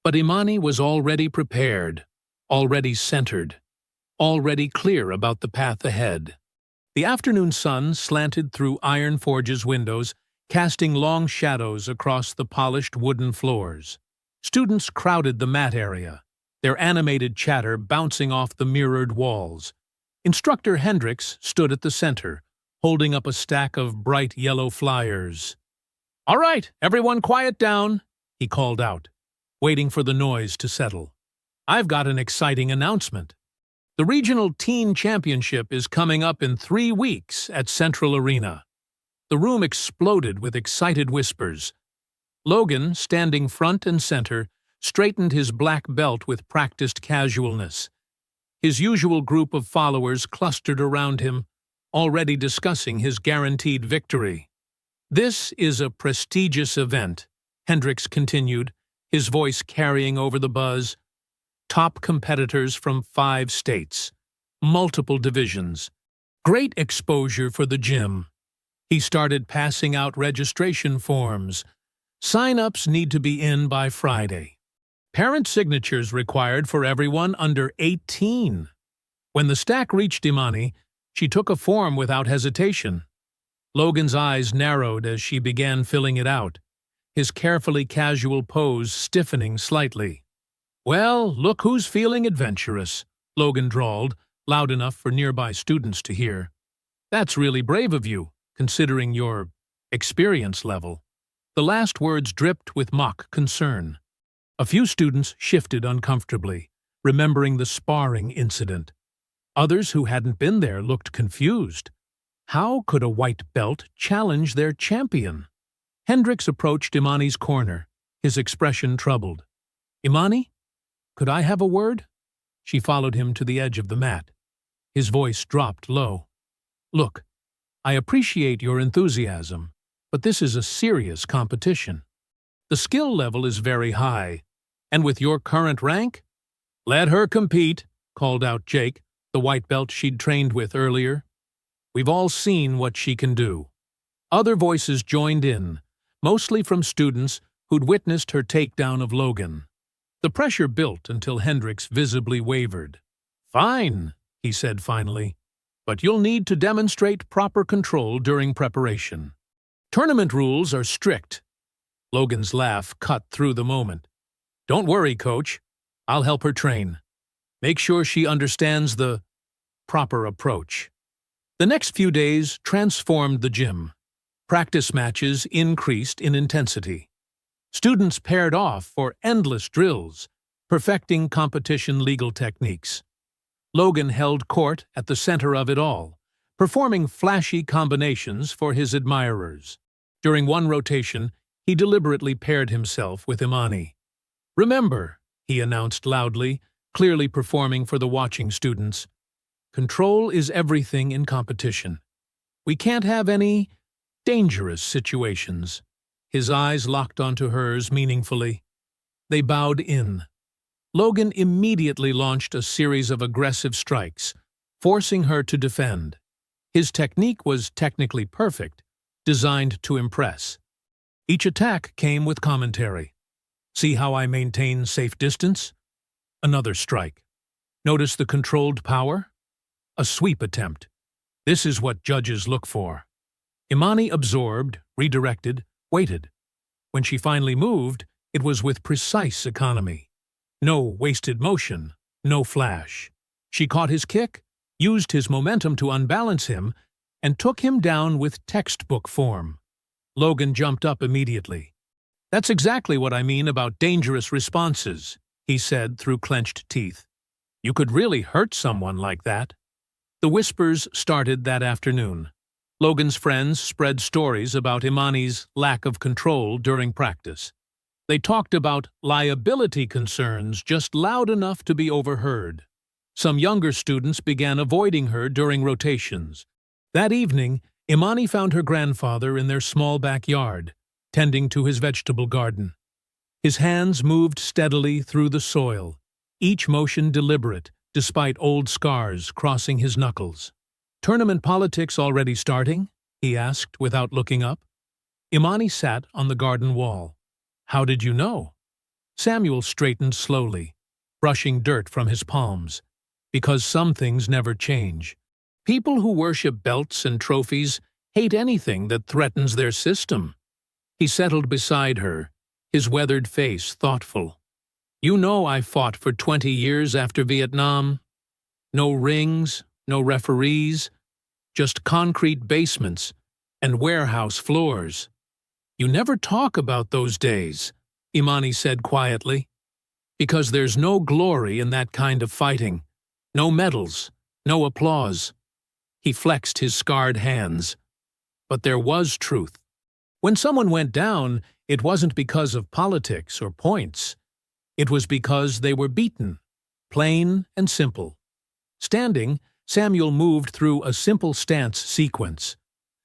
but Imani was already prepared, already centered, already clear about the path ahead. The afternoon sun slanted through Iron Forge's windows, casting long shadows across the polished wooden floors. Students crowded the mat area, their animated chatter bouncing off the mirrored walls. Instructor Hendricks stood at the center, holding up a stack of bright yellow flyers. "All right, everyone quiet down," he called out, waiting for the noise to settle. "I've got an exciting announcement. The Regional Teen Championship is coming up in 3 weeks at Central Arena." The room exploded with excited whispers. Logan, standing front and center, straightened his black belt with practiced casualness. His usual group of followers clustered around him, already discussing his guaranteed victory. "This is a prestigious event," Hendricks continued, his voice carrying over the buzz. "Top competitors from 5 states, multiple divisions. Great exposure for the gym." He started passing out registration forms. "Sign-ups need to be in by Friday. Parent signatures required for everyone under 18. When the stack reached Imani, she took a form without hesitation. Logan's eyes narrowed as she began filling it out, his carefully casual pose stiffening slightly. "Well, look who's feeling adventurous," Logan drawled, loud enough for nearby students to hear. "That's really brave of you, considering your experience level." The last words dripped with mock concern. A few students shifted uncomfortably, remembering the sparring incident. Others who hadn't been there looked confused. How could a white belt challenge their champion? Hendricks approached Imani's corner, his expression troubled. "Imani, could I have a word?" She followed him to the edge of the mat. His voice dropped low. "Look, I appreciate your enthusiasm, but this is a serious competition. The skill level is very high, and with your current rank—" "Let her compete," called out Jake, the white belt she'd trained with earlier. "We've all seen what she can do." Other voices joined in, mostly from students who'd witnessed her takedown of Logan. The pressure built until Hendricks visibly wavered. "Fine," he said finally, "but you'll need to demonstrate proper control during preparation. Tournament rules are strict." Logan's laugh cut through the moment. "Don't worry, coach. I'll help her train. Make sure she understands the proper approach." The next few days transformed the gym. Practice matches increased in intensity. Students paired off for endless drills, perfecting competition legal techniques. Logan held court at the center of it all, performing flashy combinations for his admirers. During one rotation, he deliberately paired himself with Imani. "Remember," he announced loudly, clearly performing for the watching students, "control is everything in competition. We can't have any dangerous situations." His eyes locked onto hers meaningfully. They bowed in. Logan immediately launched a series of aggressive strikes, forcing her to defend. His technique was technically perfect, designed to impress. Each attack came with commentary. "See how I maintain safe distance?" Another strike. "Notice the controlled power?" A sweep attempt. "This is what judges look for." Imani absorbed, redirected, waited. When she finally moved, it was with precise economy. No wasted motion, no flash. She caught his kick, used his momentum to unbalance him, and took him down with textbook form. Logan jumped up immediately. "That's exactly what I mean about dangerous responses," he said through clenched teeth. "You could really hurt someone like that." The whispers started that afternoon. Logan's friends spread stories about Imani's lack of control during practice. They talked about liability concerns just loud enough to be overheard. Some younger students began avoiding her during rotations. That evening, Imani found her grandfather in their small backyard, tending to his vegetable garden. His hands moved steadily through the soil, each motion deliberate, despite old scars crossing his knuckles. "Tournament politics already starting?" he asked without looking up. Imani sat on the garden wall. "How did you know?" Samuel straightened slowly, brushing dirt from his palms. "Because some things never change. People who worship belts and trophies hate anything that threatens their system." He settled beside her, his weathered face thoughtful. "You know I fought for 20 years after Vietnam. No rings, no referees, just concrete basements and warehouse floors. You never talk about those days, Imani said quietly, because there's no glory in that kind of fighting. No medals, no applause. He flexed his scarred hands. But there was truth. When someone went down, it wasn't because of politics or points. It was because they were beaten, plain and simple. Standing, Samuel moved through a simple stance sequence.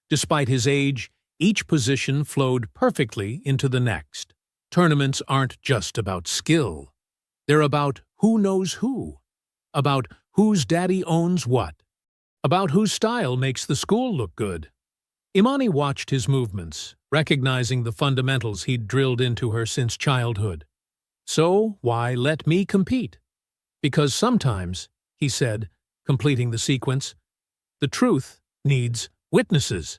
Despite his age, each position flowed perfectly into the next. Tournaments aren't just about skill. They're about who knows who, about whose daddy owns what, about whose style makes the school look good. Imani watched his movements, recognizing the fundamentals he'd drilled into her since childhood. So why let me compete? Because sometimes, he said, completing the sequence, the truth needs witnesses.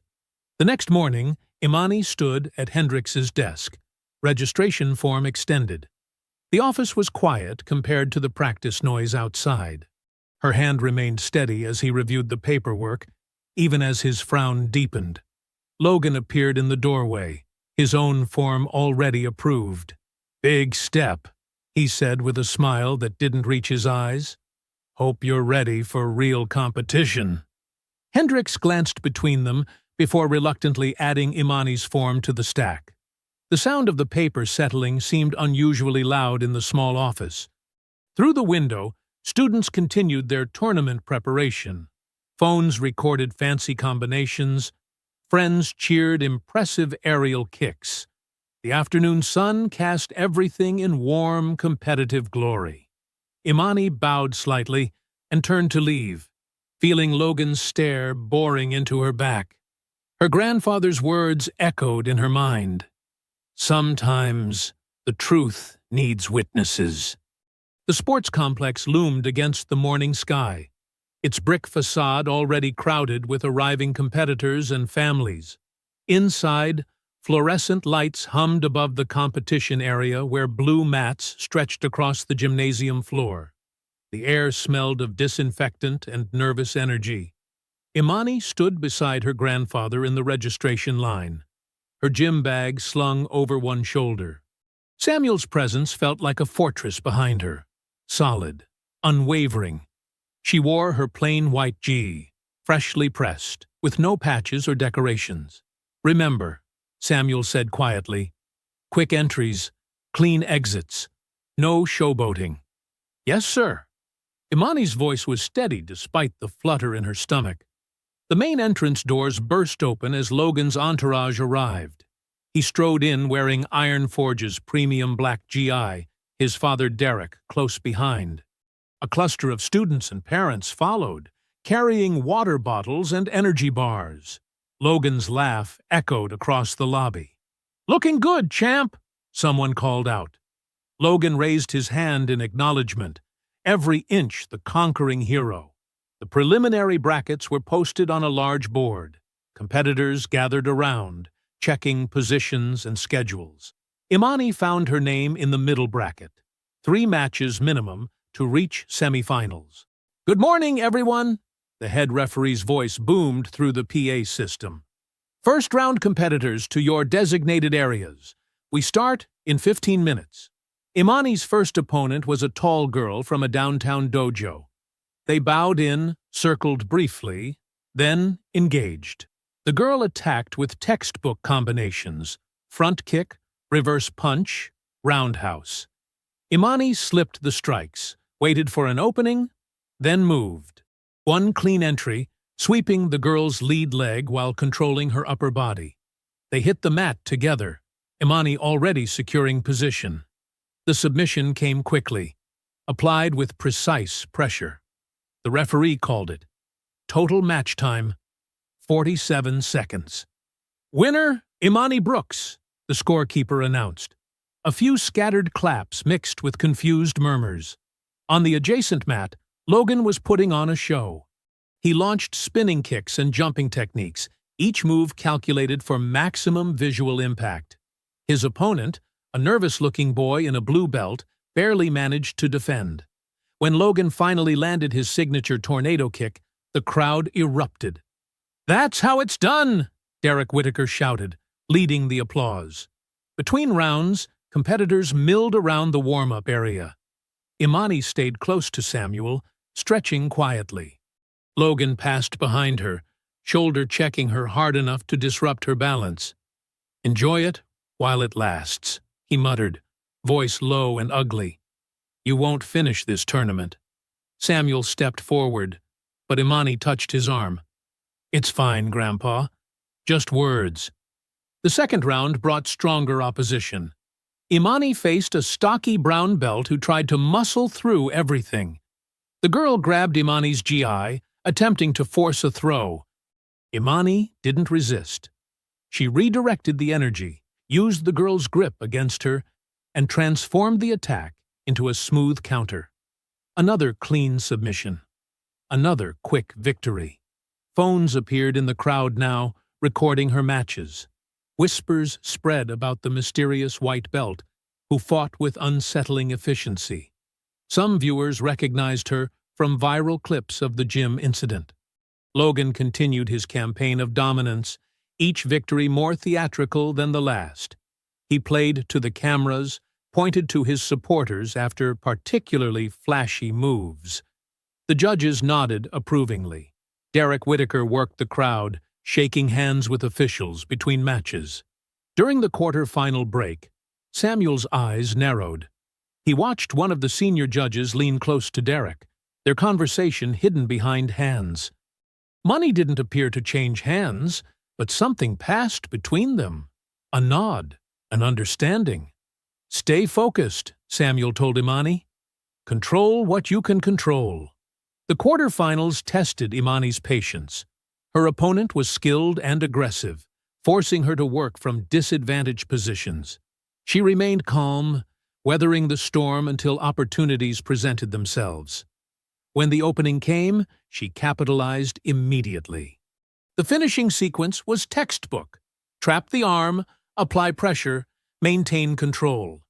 The next morning, Imani stood at Hendrix's desk, registration form extended. The office was quiet compared to the practice noise outside. Her hand remained steady as he reviewed the paperwork, even as his frown deepened. Logan appeared in the doorway, his own form already approved. "Big step," he said with a smile that didn't reach his eyes. "Hope you're ready for real competition." Hendrix glanced between them before reluctantly adding Imani's form to the stack. The sound of the paper settling seemed unusually loud in the small office. Through the window, students continued their tournament preparation. Phones recorded fancy combinations. Friends cheered impressive aerial kicks. The afternoon sun cast everything in warm, competitive glory. Imani bowed slightly and turned to leave, feeling Logan's stare boring into her back. Her grandfather's words echoed in her mind. Sometimes the truth needs witnesses. The sports complex loomed against the morning sky, its brick facade already crowded with arriving competitors and families. Inside, fluorescent lights hummed above the competition area where blue mats stretched across the gymnasium floor. The air smelled of disinfectant and nervous energy. Imani stood beside her grandfather in the registration line, her gym bag slung over one shoulder. Samuel's presence felt like a fortress behind her, solid, unwavering. She wore her plain white gi, freshly pressed, with no patches or decorations. "Remember," Samuel said quietly, "quick entries, clean exits, no showboating." "Yes, sir." Imani's voice was steady despite the flutter in her stomach. The main entrance doors burst open as Logan's entourage arrived. He strode in wearing Iron Forge's premium black GI, his father Derek close behind. A cluster of students and parents followed, carrying water bottles and energy bars. Logan's laugh echoed across the lobby. "Looking good, champ," someone called out. Logan raised his hand in acknowledgement, every inch the conquering hero. The preliminary brackets were posted on a large board. Competitors gathered around, checking positions and schedules. Imani found her name in the middle bracket, 3 matches minimum to reach semifinals. "Good morning, everyone," the head referee's voice boomed through the PA system. "First-round competitors to your designated areas. We start in 15 minutes. Imani's first opponent was a tall girl from a downtown dojo. They bowed in, circled briefly, then engaged. The girl attacked with textbook combinations: front kick, reverse punch, roundhouse. Imani slipped the strikes, waited for an opening, then moved. One clean entry, sweeping the girl's lead leg while controlling her upper body. They hit the mat together, Imani already securing position. The submission came quickly, applied with precise pressure. The referee called it. Total match time, 47 seconds. "Winner, Imani Brooks," the scorekeeper announced. A few scattered claps mixed with confused murmurs. On the adjacent mat, Logan was putting on a show. He launched spinning kicks and jumping techniques, each move calculated for maximum visual impact. His opponent, a nervous-looking boy in a blue belt, barely managed to defend. When Logan finally landed his signature tornado kick, The crowd erupted. "That's how it's done!" Derek Whittaker shouted, leading the applause. Between rounds, competitors milled around the warm-up area. Imani stayed close to Samuel, stretching quietly. Logan passed behind her, shoulder-checking her hard enough to disrupt her balance. "Enjoy it while it lasts," he muttered, voice low and ugly. "You won't finish this tournament." Samuel stepped forward, but Imani touched his arm. "It's fine, Grandpa. Just words." The second round brought stronger opposition. Imani faced a stocky brown belt who tried to muscle through everything. The girl grabbed Imani's GI, attempting to force a throw. Imani didn't resist. She redirected the energy, used the girl's grip against her, and transformed the attack into a smooth counter. Another clean submission. Another quick victory. Phones appeared in the crowd now, recording her matches. Whispers spread about the mysterious white belt, who fought with unsettling efficiency. Some viewers recognized her from viral clips of the gym incident. Logan continued his campaign of dominance, each victory more theatrical than the last. He played to the cameras, pointed to his supporters after particularly flashy moves. The judges nodded approvingly. Derek Whittaker worked the crowd, shaking hands with officials between matches. During the quarter-final break, Samuel's eyes narrowed. He watched one of the senior judges lean close to Derek, their conversation hidden behind hands. Money didn't appear to change hands, but something passed between them. A nod, an understanding. "Stay focused," Samuel told Imani. "Control what you can control." The quarterfinals tested Imani's patience. Her opponent was skilled and aggressive, forcing her to work from disadvantaged positions. She remained calm, weathering the storm until opportunities presented themselves. When the opening came, she capitalized immediately. The finishing sequence was textbook. Trap the arm, apply pressure, maintain control.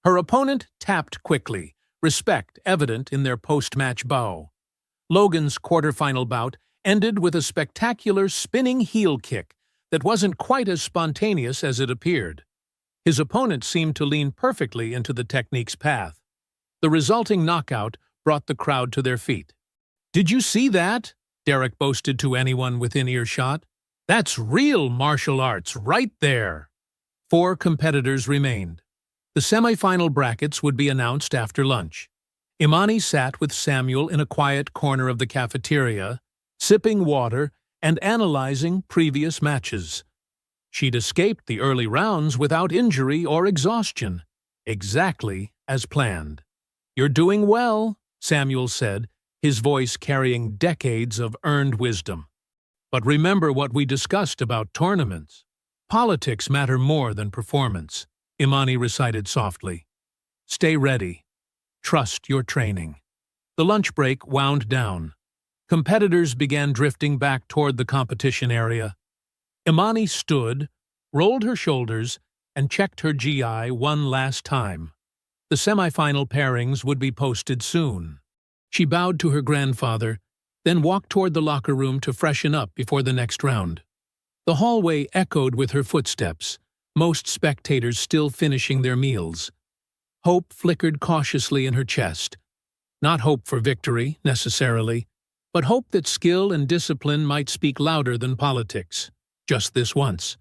Her opponent tapped quickly, respect evident in their post-match bow. Logan's quarterfinal bout ended with a spectacular spinning heel kick that wasn't quite as spontaneous as it appeared. His opponent seemed to lean perfectly into the technique's path. The resulting knockout brought the crowd to their feet. "Did you see that?" Derek boasted to anyone within earshot. "That's real martial arts right there." 4 competitors remained. The semifinal brackets would be announced after lunch. Imani sat with Samuel in a quiet corner of the cafeteria, sipping water and analyzing previous matches. She'd escaped the early rounds without injury or exhaustion, exactly as planned. "You're doing well," Samuel said, his voice carrying decades of earned wisdom. "But remember what we discussed about tournaments. Politics matter more than performance," Imani recited softly. "Stay ready. Trust your training." The lunch break wound down. Competitors began drifting back toward the competition area. Imani stood, rolled her shoulders, and checked her GI one last time. The semifinal pairings would be posted soon. She bowed to her grandfather, then walked toward the locker room to freshen up before the next round. The hallway echoed with her footsteps, most spectators still finishing their meals. Hope flickered cautiously in her chest. Not hope for victory, necessarily, but hope that skill and discipline might speak louder than politics, just this once.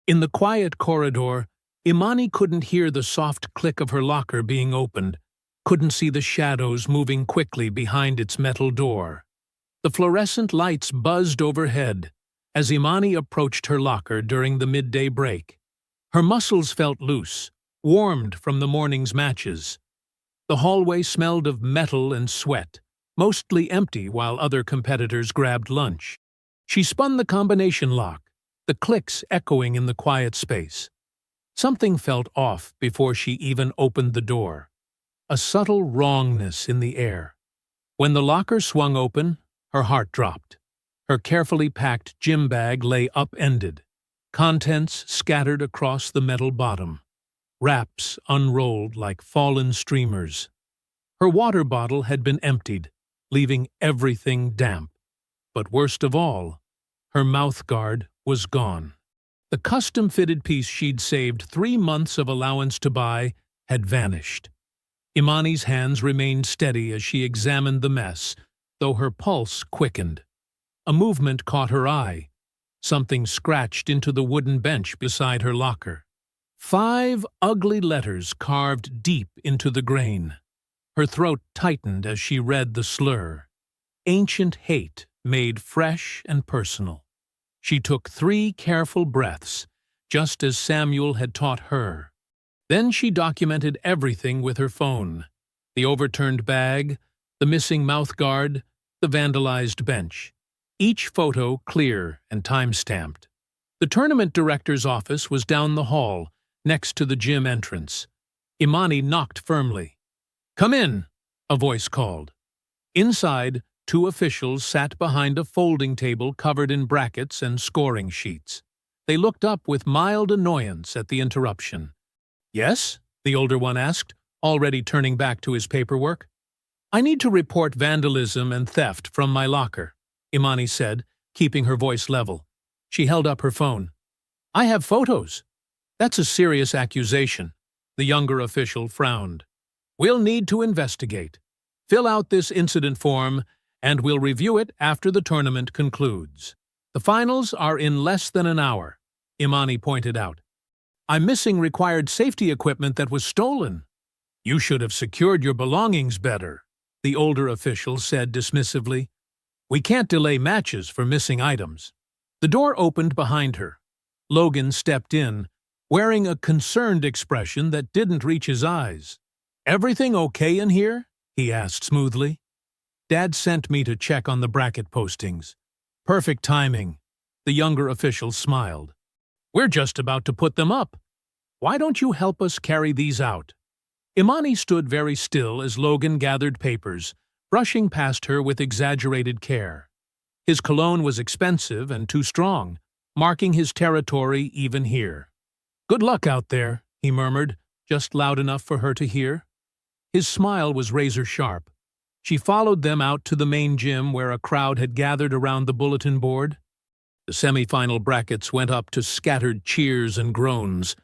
In the quiet corridor, Imani couldn't hear the soft click of her locker being opened, couldn't see the shadows moving quickly behind its metal door. The fluorescent lights buzzed overhead as Imani approached her locker during the midday break. Her muscles felt loose, warmed from the morning's matches. The hallway smelled of metal and sweat, mostly empty while other competitors grabbed lunch. She spun the combination lock, the clicks echoing in the quiet space. Something felt off before she even opened the door. A subtle wrongness in the air. When the locker swung open, her heart dropped. Her carefully packed gym bag lay upended, contents scattered across the metal bottom, wraps unrolled like fallen streamers. Her water bottle had been emptied, leaving everything damp. But worst of all, her mouthguard was gone. The custom-fitted piece she'd saved 3 months of allowance to buy had vanished. Imani's hands remained steady as she examined the mess, though her pulse quickened. A movement caught her eye. Something scratched into the wooden bench beside her locker. 5 ugly letters carved deep into the grain. Her throat tightened as she read the slur. Ancient hate made fresh and personal. She took 3 careful breaths, just as Samuel had taught her. Then she documented everything with her phone. The overturned bag, the missing mouthguard, the vandalized bench. Each photo clear and time-stamped. The tournament director's office was down the hall, next to the gym entrance. Imani knocked firmly. "Come in," a voice called. Inside, 2 officials sat behind a folding table covered in brackets and scoring sheets. They looked up with mild annoyance at the interruption. "Yes?" the older one asked, already turning back to his paperwork. "I need to report vandalism and theft from my locker," Imani said, keeping her voice level. She held up her phone. "I have photos." "That's a serious accusation," the younger official frowned. "We'll need to investigate. Fill out this incident form, and we'll review it after the tournament concludes. The finals are in less than an hour," Imani pointed out. "I'm missing required safety equipment that was stolen." "You should have secured your belongings better," the older official said dismissively. "We can't delay matches for missing items." The door opened behind her. Logan stepped in, wearing a concerned expression that didn't reach his eyes. "Everything okay in here?" he asked smoothly. "Dad sent me to check on the bracket postings." "Perfect timing," the younger official smiled. "We're just about to put them up. Why don't you help us carry these out?" Imani stood very still as Logan gathered papers, brushing past her with exaggerated care. His cologne was expensive and too strong, marking his territory even here. "Good luck out there," he murmured, just loud enough for her to hear. His smile was razor-sharp. She followed them out to the main gym where a crowd had gathered around the bulletin board. The semi-final brackets went up to scattered cheers and groans.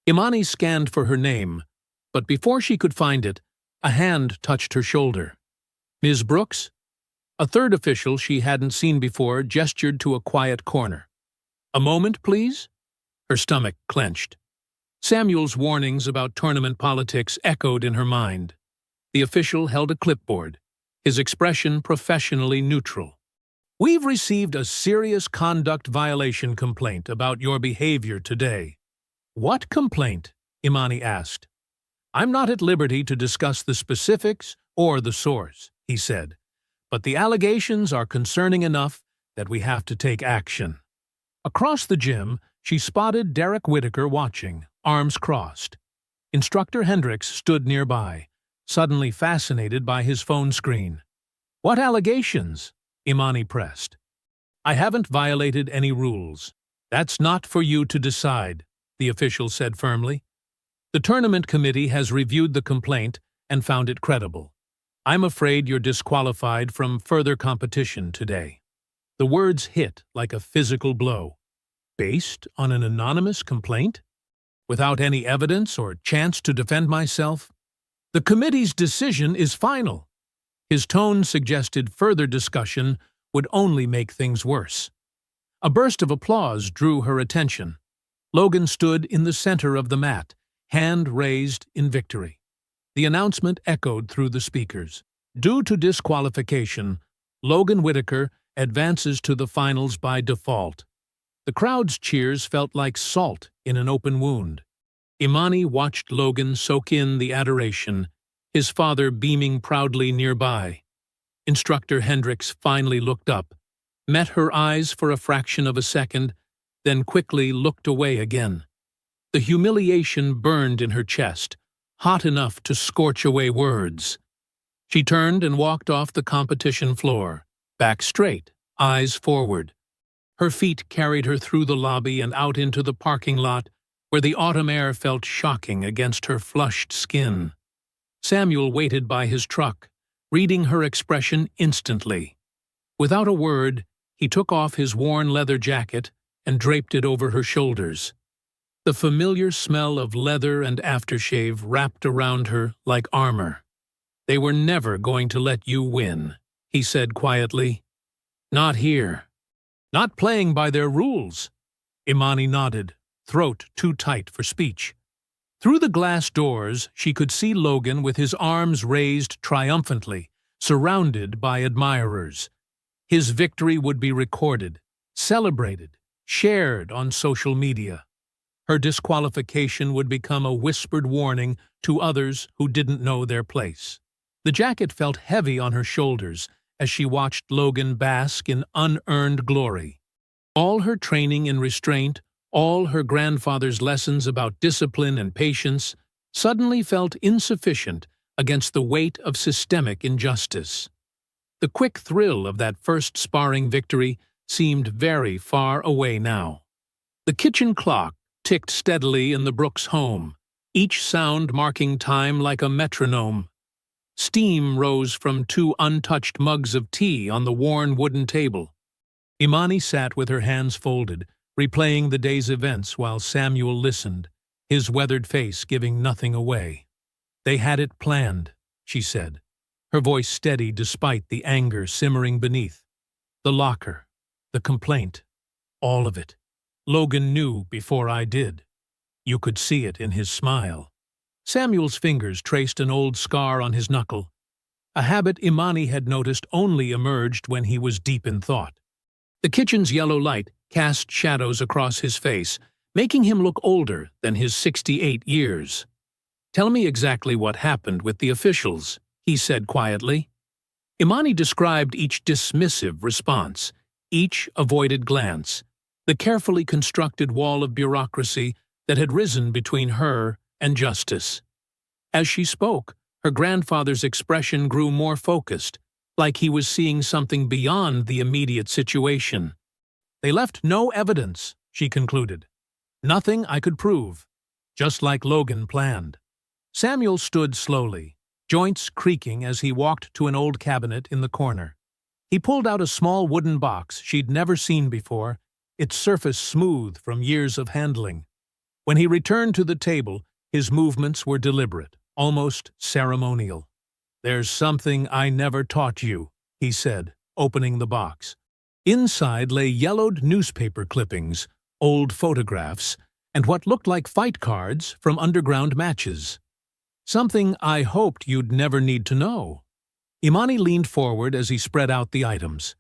Imani scanned for her name, but before she could find it, a hand touched her shoulder. "Ms. Brooks?" A third official she hadn't seen before gestured to a quiet corner. "A moment, please?" Her stomach clenched. Samuel's warnings about tournament politics echoed in her mind. The official held a clipboard, his expression professionally neutral. "We've received a serious conduct violation complaint about your behavior today." "What complaint?" Imani asked. "I'm not at liberty to discuss the specifics or the source," he said, "but the allegations are concerning enough that we have to take action." Across the gym, she spotted Derek Whitaker watching, arms crossed. Instructor Hendricks stood nearby, suddenly fascinated by his phone screen. "What allegations?" Imani pressed. "I haven't violated any rules. That's not for you to decide," the official said firmly. "The tournament committee has reviewed the complaint and found it credible. I'm afraid you're disqualified from further competition today." The words hit like a physical blow. Based on an anonymous complaint? Without any evidence or chance to defend myself? "The committee's decision is final." His tone suggested further discussion would only make things worse. A burst of applause drew her attention. Logan stood in the center of the mat, hand raised in victory. The announcement echoed through the speakers. Due to disqualification, Logan Whitaker advances to the finals by default. The crowd's cheers felt like salt in an open wound. Imani watched Logan soak in the adoration, his father beaming proudly nearby. Instructor Hendricks finally looked up, met her eyes for a fraction of a second, then quickly looked away again. The humiliation burned in her chest, hot enough to scorch away words. She turned and walked off the competition floor, back straight, eyes forward. Her feet carried her through the lobby and out into the parking lot, where the autumn air felt shocking against her flushed skin. Samuel waited by his truck, reading her expression instantly. Without a word, he took off his worn leather jacket and draped it over her shoulders. The familiar smell of leather and aftershave wrapped around her like armor. "They were never going to let you win," he said quietly. "Not here. Not playing by their rules." Imani nodded, throat too tight for speech. Through the glass doors, she could see Logan with his arms raised triumphantly, surrounded by admirers. His victory would be recorded, celebrated, shared on social media. Her disqualification would become a whispered warning to others who didn't know their place. The jacket felt heavy on her shoulders as she watched Logan bask in unearned glory. All her training in restraint, all her grandfather's lessons about discipline and patience, suddenly felt insufficient against the weight of systemic injustice. The quick thrill of that first sparring victory seemed very far away now. The kitchen clock ticked steadily in the Brooks home, each sound marking time like a metronome. Steam rose from 2 untouched mugs of tea on the worn wooden table. Imani sat with her hands folded, replaying the day's events while Samuel listened, his weathered face giving nothing away. "They had it planned," she said, her voice steady despite the anger simmering beneath. "The locker, the complaint, all of it. Logan knew before I did." You could see it in his smile. Samuel's fingers traced an old scar on his knuckle, a habit Imani had noticed only emerged when he was deep in thought. The kitchen's yellow light cast shadows across his face, making him look older than his 68 years. "Tell me exactly what happened with the officials," he said quietly. Imani described each dismissive response, each avoided glance, the carefully constructed wall of bureaucracy that had risen between her and justice. As she spoke, her grandfather's expression grew more focused, like he was seeing something beyond the immediate situation. "They left no evidence," she concluded. "Nothing I could prove, just like Logan planned." Samuel stood slowly, joints creaking as he walked to an old cabinet in the corner. He pulled out a small wooden box she'd never seen before, its surface smooth from years of handling. When he returned to the table, his movements were deliberate, almost ceremonial. "There's something I never taught you," he said, opening the box. Inside lay yellowed newspaper clippings, old photographs, and what looked like fight cards from underground matches. "Something I hoped you'd never need to know." Imani leaned forward as he spread out the items.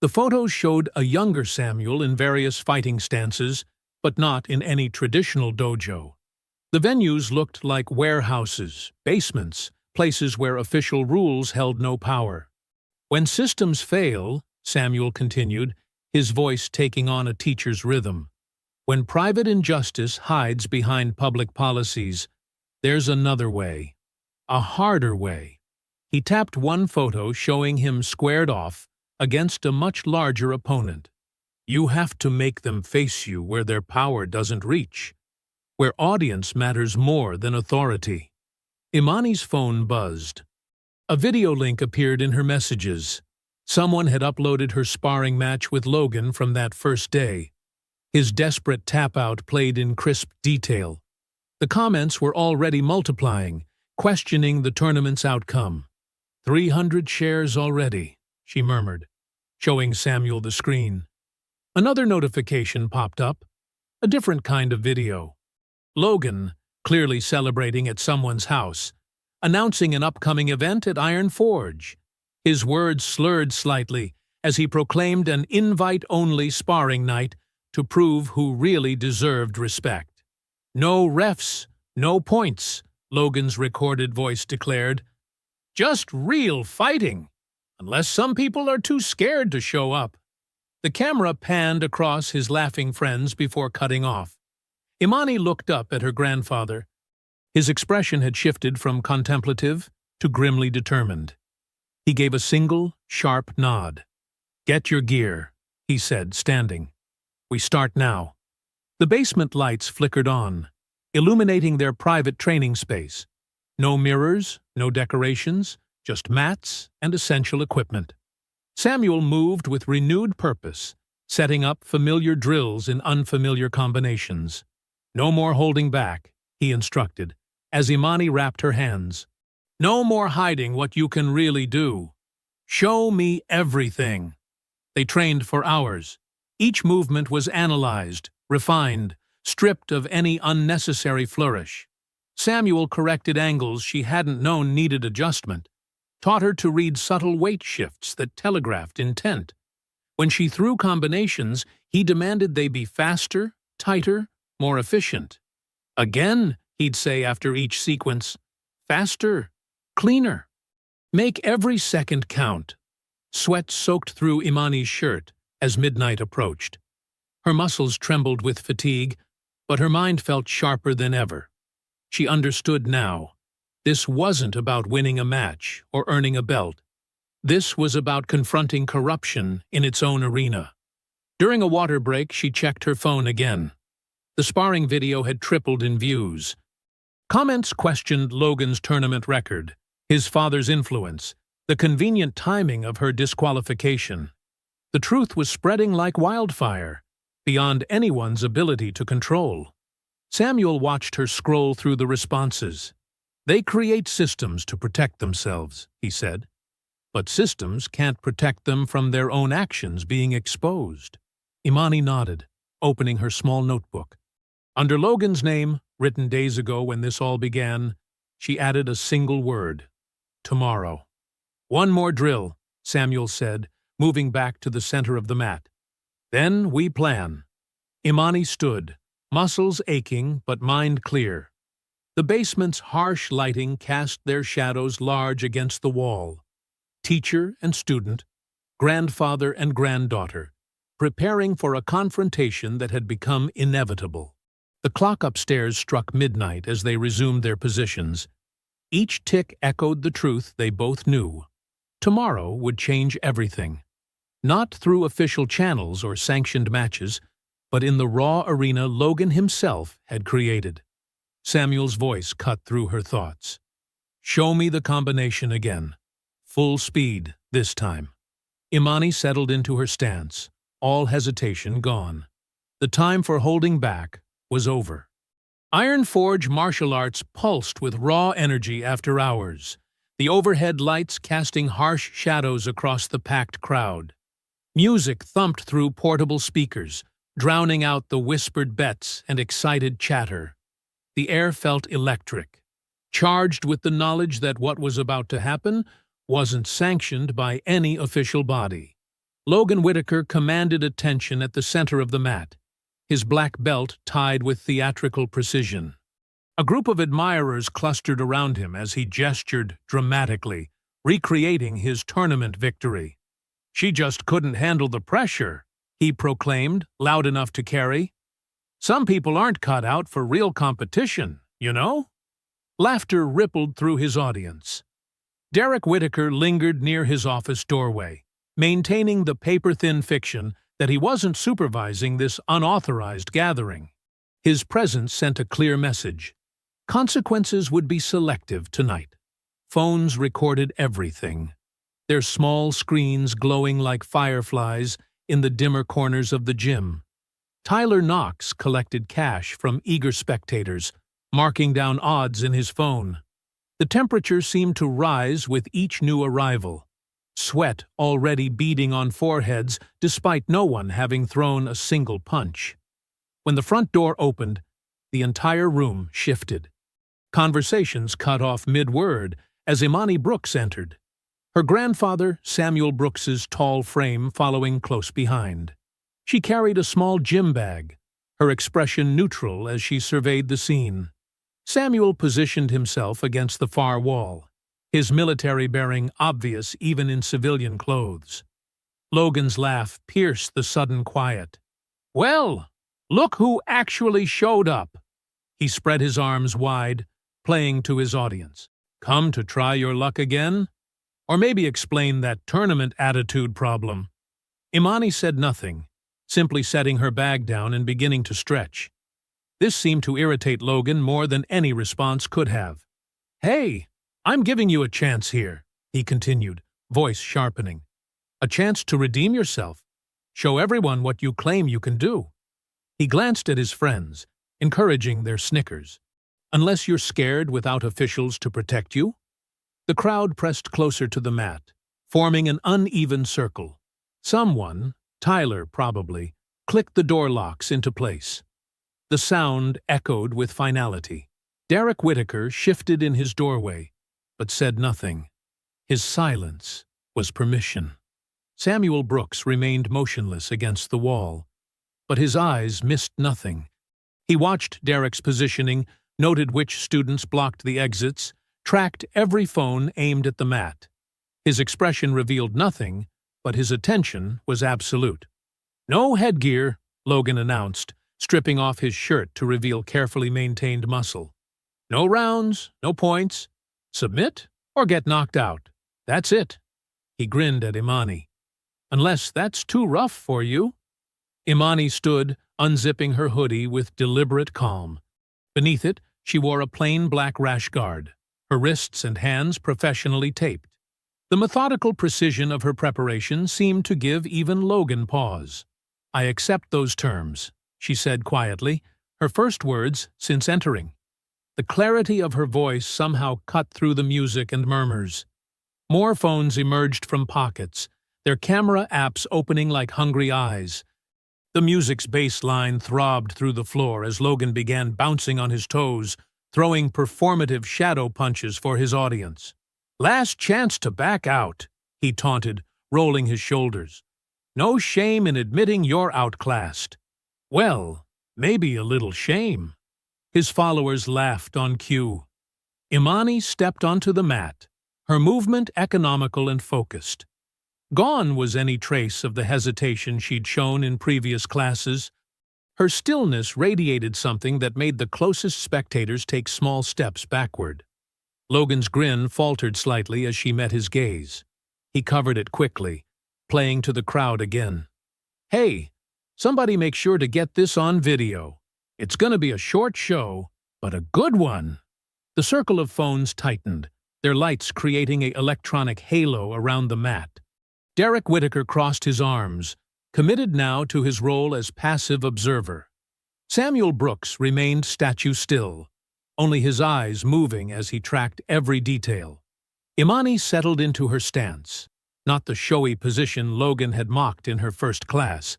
The photos showed a younger Samuel in various fighting stances, but not in any traditional dojo. The venues looked like warehouses, basements, places where official rules held no power. "When systems fail," Samuel continued, his voice taking on a teacher's rhythm, "when private injustice hides behind public policies, there's another way, a harder way." He tapped one photo showing him squared off against a much larger opponent. "You have to make them face you where their power doesn't reach, where audience matters more than authority." Imani's phone buzzed. A video link appeared in her messages. Someone had uploaded her sparring match with Logan from that first day. His desperate tap-out played in crisp detail. The comments were already multiplying, questioning the tournament's outcome. 300 shares already," she murmured, showing Samuel the screen. Another notification popped up, a different kind of video. Logan, clearly celebrating at someone's house, announcing an upcoming event at Iron Forge. His words slurred slightly as he proclaimed an invite-only sparring night to prove who really deserved respect. "No refs, no points," Logan's recorded voice declared. "Just real fighting, unless some people are too scared to show up." The camera panned across his laughing friends before cutting off. Imani looked up at her grandfather. His expression had shifted from contemplative to grimly determined. He gave a single, sharp nod. "Get your gear," he said, standing. "We start now." The basement lights flickered on, illuminating their private training space. No mirrors, no decorations, just mats and essential equipment. Samuel moved with renewed purpose, setting up familiar drills in unfamiliar combinations. "No more holding back," he instructed, as Imani wrapped her hands. "No more hiding what you can really do. Show me everything." They trained for hours. Each movement was analyzed, refined, stripped of any unnecessary flourish. Samuel corrected angles she hadn't known needed adjustment, taught her to read subtle weight shifts that telegraphed intent. When she threw combinations, he demanded they be faster, tighter, more efficient. "Again," he'd say after each sequence, "faster, cleaner. Make every second count." Sweat soaked through Imani's shirt as midnight approached. Her muscles trembled with fatigue, but her mind felt sharper than ever. She understood now. This wasn't about winning a match or earning a belt. This was about confronting corruption in its own arena. During a water break, she checked her phone again. The sparring video had tripled in views. Comments questioned Logan's tournament record, his father's influence, the convenient timing of her disqualification. The truth was spreading like wildfire, beyond anyone's ability to control. Samuel watched her scroll through the responses. "They create systems to protect themselves," he said. "But systems can't protect them from their own actions being exposed." Imani nodded, opening her small notebook. Under Logan's name, written days ago when this all began, she added a single word: tomorrow. "One more drill," Samuel said, moving back to the center of the mat. "Then we plan." Imani stood, muscles aching but mind clear. The basement's harsh lighting cast their shadows large against the wall. Teacher and student, grandfather and granddaughter, preparing for a confrontation that had become inevitable. The clock upstairs struck midnight as they resumed their positions. Each tick echoed the truth they both knew. Tomorrow would change everything. Not through official channels or sanctioned matches, but in the raw arena Logan himself had created. Samuel's voice cut through her thoughts. "Show me the combination again. Full speed, this time." Imani settled into her stance, all hesitation gone. The time for holding back was over. Iron Forge martial arts pulsed with raw energy after hours, the overhead lights casting harsh shadows across the packed crowd. Music thumped through portable speakers, drowning out the whispered bets and excited chatter. The air felt electric, charged with the knowledge that what was about to happen wasn't sanctioned by any official body. Logan Whitaker commanded attention at the center of the mat, his black belt tied with theatrical precision. A group of admirers clustered around him as he gestured dramatically, recreating his tournament victory. "She just couldn't handle the pressure," he proclaimed, loud enough to carry. "Some people aren't cut out for real competition, you know?" Laughter rippled through his audience. Derek Whitaker lingered near his office doorway, maintaining the paper-thin fiction that he wasn't supervising this unauthorized gathering. His presence sent a clear message. Consequences would be selective tonight. Phones recorded everything, their small screens glowing like fireflies in the dimmer corners of the gym. Tyler Knox collected cash from eager spectators, marking down odds in his phone. The temperature seemed to rise with each new arrival, sweat already beading on foreheads despite no one having thrown a single punch. When the front door opened, the entire room shifted. Conversations cut off mid-word as Imani Brooks entered, her grandfather, Samuel Brooks's tall frame, following close behind. She carried a small gym bag, her expression neutral as she surveyed the scene. Samuel positioned himself against the far wall, his military bearing obvious even in civilian clothes. Logan's laugh pierced the sudden quiet. "Well, look who actually showed up." He spread his arms wide, playing to his audience. "Come to try your luck again? Or maybe explain that tournament attitude problem?" Imani said nothing, simply setting her bag down and beginning to stretch. This seemed to irritate Logan more than any response could have. "Hey, I'm giving you a chance here," he continued, voice sharpening. A chance to redeem yourself. Show everyone what you claim you can do. He glanced at his friends, encouraging their snickers. Unless you're scared without officials to protect you? The crowd pressed closer to the mat, forming an uneven circle. Someone, Tyler probably, clicked the door locks into place. The sound echoed with finality. Derek Whitaker shifted in his doorway, but said nothing. His silence was permission. Samuel Brooks remained motionless against the wall, but his eyes missed nothing. He watched Derek's positioning, noted which students blocked the exits, tracked every phone aimed at the mat. His expression revealed nothing, but his attention was absolute. "No headgear," Logan announced, stripping off his shirt to reveal carefully maintained muscle. "No rounds, no points. Submit or get knocked out. That's it." He grinned at Imani. "Unless that's too rough for you." Imani stood, unzipping her hoodie with deliberate calm. Beneath it, she wore a plain black rash guard, her wrists and hands professionally taped. The methodical precision of her preparation seemed to give even Logan pause. "I accept those terms," she said quietly, her first words since entering. The clarity of her voice somehow cut through the music and murmurs. More phones emerged from pockets, their camera apps opening like hungry eyes. The music's bass line throbbed through the floor as Logan began bouncing on his toes, throwing performative shadow punches for his audience. "Last chance to back out," he taunted, rolling his shoulders. "No shame in admitting you're outclassed." "Well, maybe a little shame." His followers laughed on cue. Imani stepped onto the mat, her movement economical and focused. Gone was any trace of the hesitation she'd shown in previous classes. Her stillness radiated something that made the closest spectators take small steps backward. Logan's grin faltered slightly as she met his gaze. He covered it quickly, playing to the crowd again. "Hey, somebody make sure to get this on video. It's gonna be a short show, but a good one." The circle of phones tightened, their lights creating an electronic halo around the mat. Derek Whitaker crossed his arms, committed now to his role as passive observer. Samuel Brooks remained statue still, only his eyes moving as he tracked every detail. Imani settled into her stance, not the showy position Logan had mocked in her first class,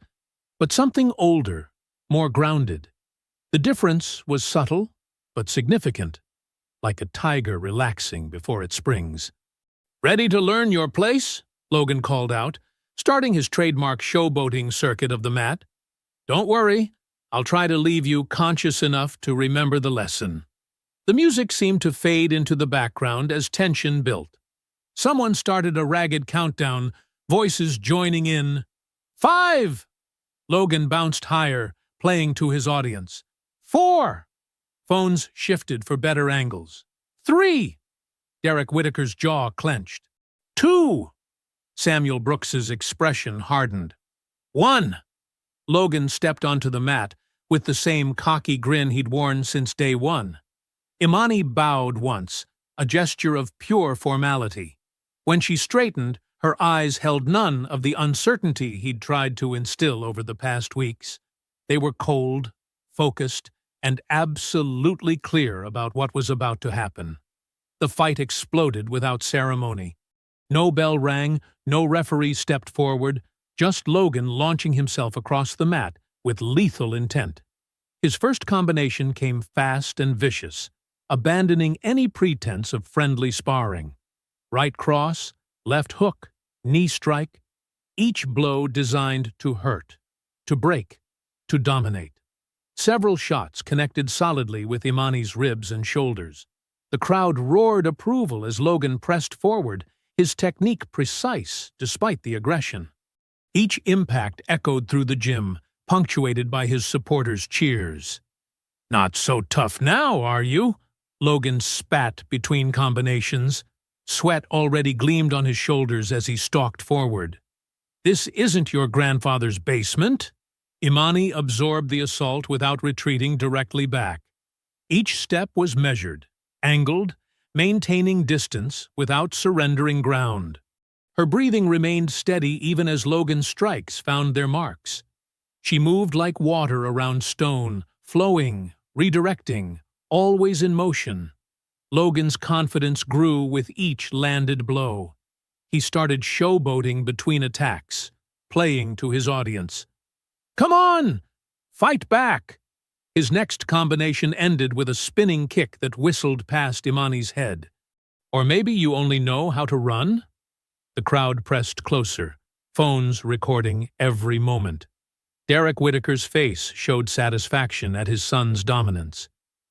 but something older, more grounded. The difference was subtle, but significant, like a tiger relaxing before it springs. "Ready to learn your place?" Logan called out, starting his trademark showboating circuit of the mat. "Don't worry, I'll try to leave you conscious enough to remember the lesson." The music seemed to fade into the background as tension built. Someone started a ragged countdown, voices joining in. 5! Logan bounced higher, playing to his audience. 4! Phones shifted for better angles. 3! Derek Whitaker's jaw clenched. 2! Samuel Brooks's expression hardened. 1! Logan stepped onto the mat with the same cocky grin he'd worn since day one. Imani bowed once, a gesture of pure formality. When she straightened, her eyes held none of the uncertainty he'd tried to instill over the past weeks. They were cold, focused, and absolutely clear about what was about to happen. The fight exploded without ceremony. No bell rang, no referee stepped forward, just Logan launching himself across the mat with lethal intent. His first combination came fast and vicious, abandoning any pretense of friendly sparring. Right cross, left hook, knee strike, each blow designed to hurt, to break, to dominate. Several shots connected solidly with Imani's ribs and shoulders. The crowd roared approval as Logan pressed forward, his technique precise despite the aggression. Each impact echoed through the gym, punctuated by his supporters' cheers. "Not so tough now, are you?" Logan spat between combinations. Sweat already gleamed on his shoulders as he stalked forward. "This isn't your grandfather's basement." Imani absorbed the assault without retreating directly back. Each step was measured, angled, maintaining distance without surrendering ground. Her breathing remained steady even as Logan's strikes found their marks. She moved like water around stone, flowing, redirecting, always in motion. Logan's confidence grew with each landed blow. He started showboating between attacks, playing to his audience. "Come on! Fight back!" His next combination ended with a spinning kick that whistled past Imani's head. "Or maybe you only know how to run?" The crowd pressed closer, phones recording every moment. Derek Whitaker's face showed satisfaction at his son's dominance.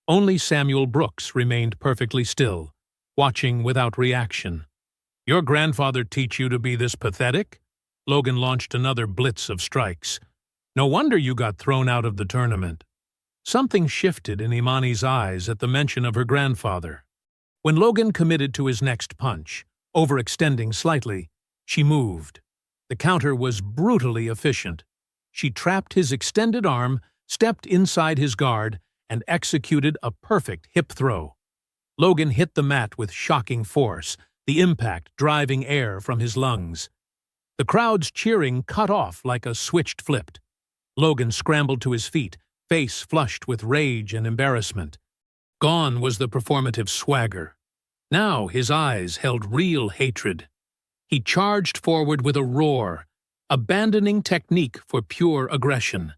Only Samuel Brooks remained perfectly still, watching without reaction. "Your grandfather teach you to be this pathetic?" Logan launched another blitz of strikes. "No wonder you got thrown out of the tournament." Something shifted in Imani's eyes at the mention of her grandfather. When Logan committed to his next punch, overextending slightly, she moved. The counter was brutally efficient. She trapped his extended arm, stepped inside his guard, and executed a perfect hip throw. Logan hit the mat with shocking force, the impact driving air from his lungs. The crowd's cheering cut off like a switch flipped. Logan scrambled to his feet, face flushed with rage and embarrassment. Gone was the performative swagger. Now his eyes held real hatred. He charged forward with a roar, abandoning technique for pure aggression.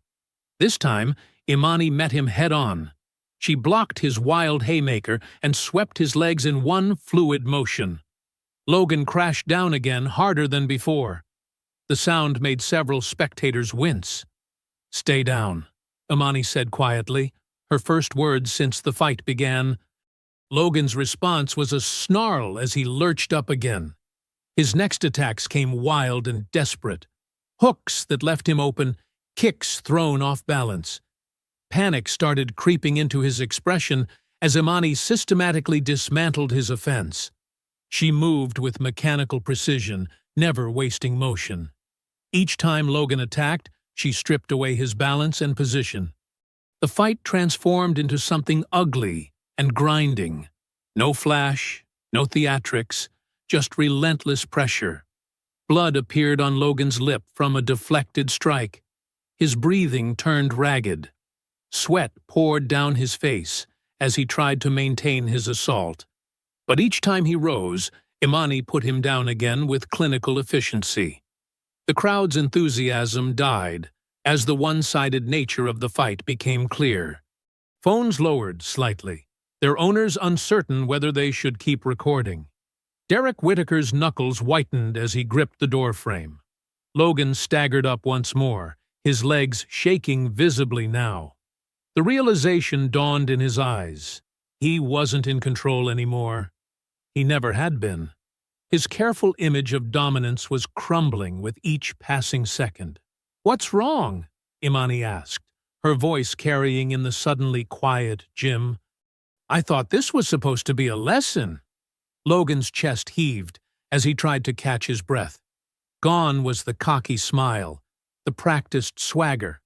This time, Imani met him head-on. She blocked his wild haymaker and swept his legs in one fluid motion. Logan crashed down again harder than before. The sound made several spectators wince. "Stay down," Imani said quietly, her first words since the fight began. Logan's response was a snarl as he lurched up again. His next attacks came wild and desperate. Hooks that left him open, kicks thrown off balance. Panic started creeping into his expression as Imani systematically dismantled his offense. She moved with mechanical precision, never wasting motion. Each time Logan attacked, she stripped away his balance and position. The fight transformed into something ugly and grinding. No flash, no theatrics, just relentless pressure. Blood appeared on Logan's lip from a deflected strike. His breathing turned ragged. Sweat poured down his face as he tried to maintain his assault. But each time he rose, Imani put him down again with clinical efficiency. The crowd's enthusiasm died as the one-sided nature of the fight became clear. Phones lowered slightly, their owners uncertain whether they should keep recording. Derek Whitaker's knuckles whitened as he gripped the doorframe. Logan staggered up once more, his legs shaking visibly now. The realization dawned in his eyes. He wasn't in control anymore. He never had been. His careful image of dominance was crumbling with each passing second. "What's wrong?" Imani asked, her voice carrying in the suddenly quiet Jim. "I thought this was supposed to be a lesson." Logan's chest heaved as he tried to catch his breath. Gone was the cocky smile, the practiced swagger.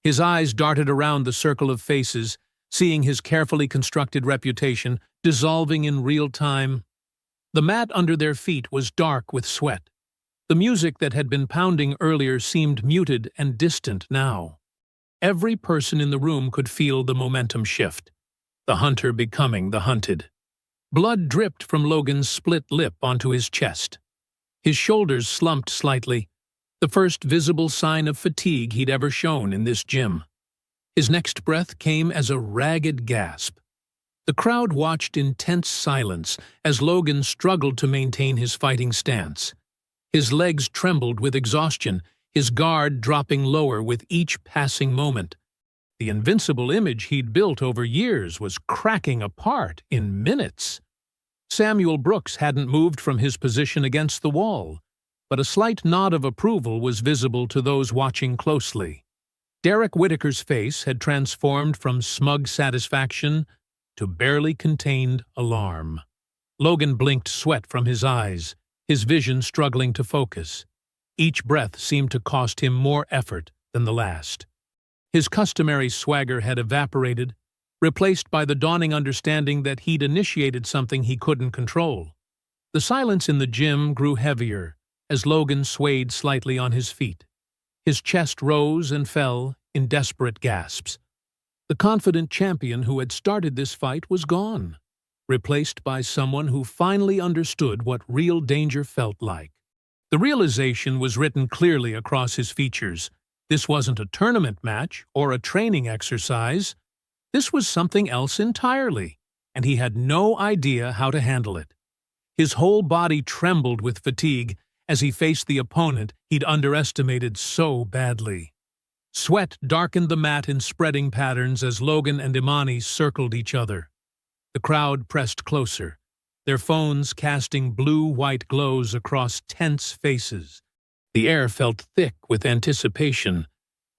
His eyes darted around the circle of faces, seeing his carefully constructed reputation dissolving in real time. The mat under their feet was dark with sweat. The music that had been pounding earlier seemed muted and distant now. Every person in the room could feel the momentum shift, the hunter becoming the hunted. Blood dripped from Logan's split lip onto his chest. His shoulders slumped slightly, the first visible sign of fatigue he'd ever shown in this gym. His next breath came as a ragged gasp. The crowd watched in tense silence as Logan struggled to maintain his fighting stance. His legs trembled with exhaustion, his guard dropping lower with each passing moment. The invincible image he'd built over years was cracking apart in minutes. Samuel Brooks hadn't moved from his position against the wall, but a slight nod of approval was visible to those watching closely. Derek Whitaker's face had transformed from smug satisfaction to barely contained alarm. Logan blinked sweat from his eyes, his vision struggling to focus. Each breath seemed to cost him more effort than the last. His customary swagger had evaporated, replaced by the dawning understanding that he'd initiated something he couldn't control. The silence in the gym grew heavier, as Logan swayed slightly on his feet. His chest rose and fell in desperate gasps. The confident champion who had started this fight was gone, replaced by someone who finally understood what real danger felt like. The realization was written clearly across his features. This wasn't a tournament match or a training exercise. This was something else entirely, and he had no idea how to handle it. His whole body trembled with fatigue as he faced the opponent he'd underestimated so badly. Sweat darkened the mat in spreading patterns as Logan and Imani circled each other. The crowd pressed closer, their phones casting blue-white glows across tense faces. The air felt thick with anticipation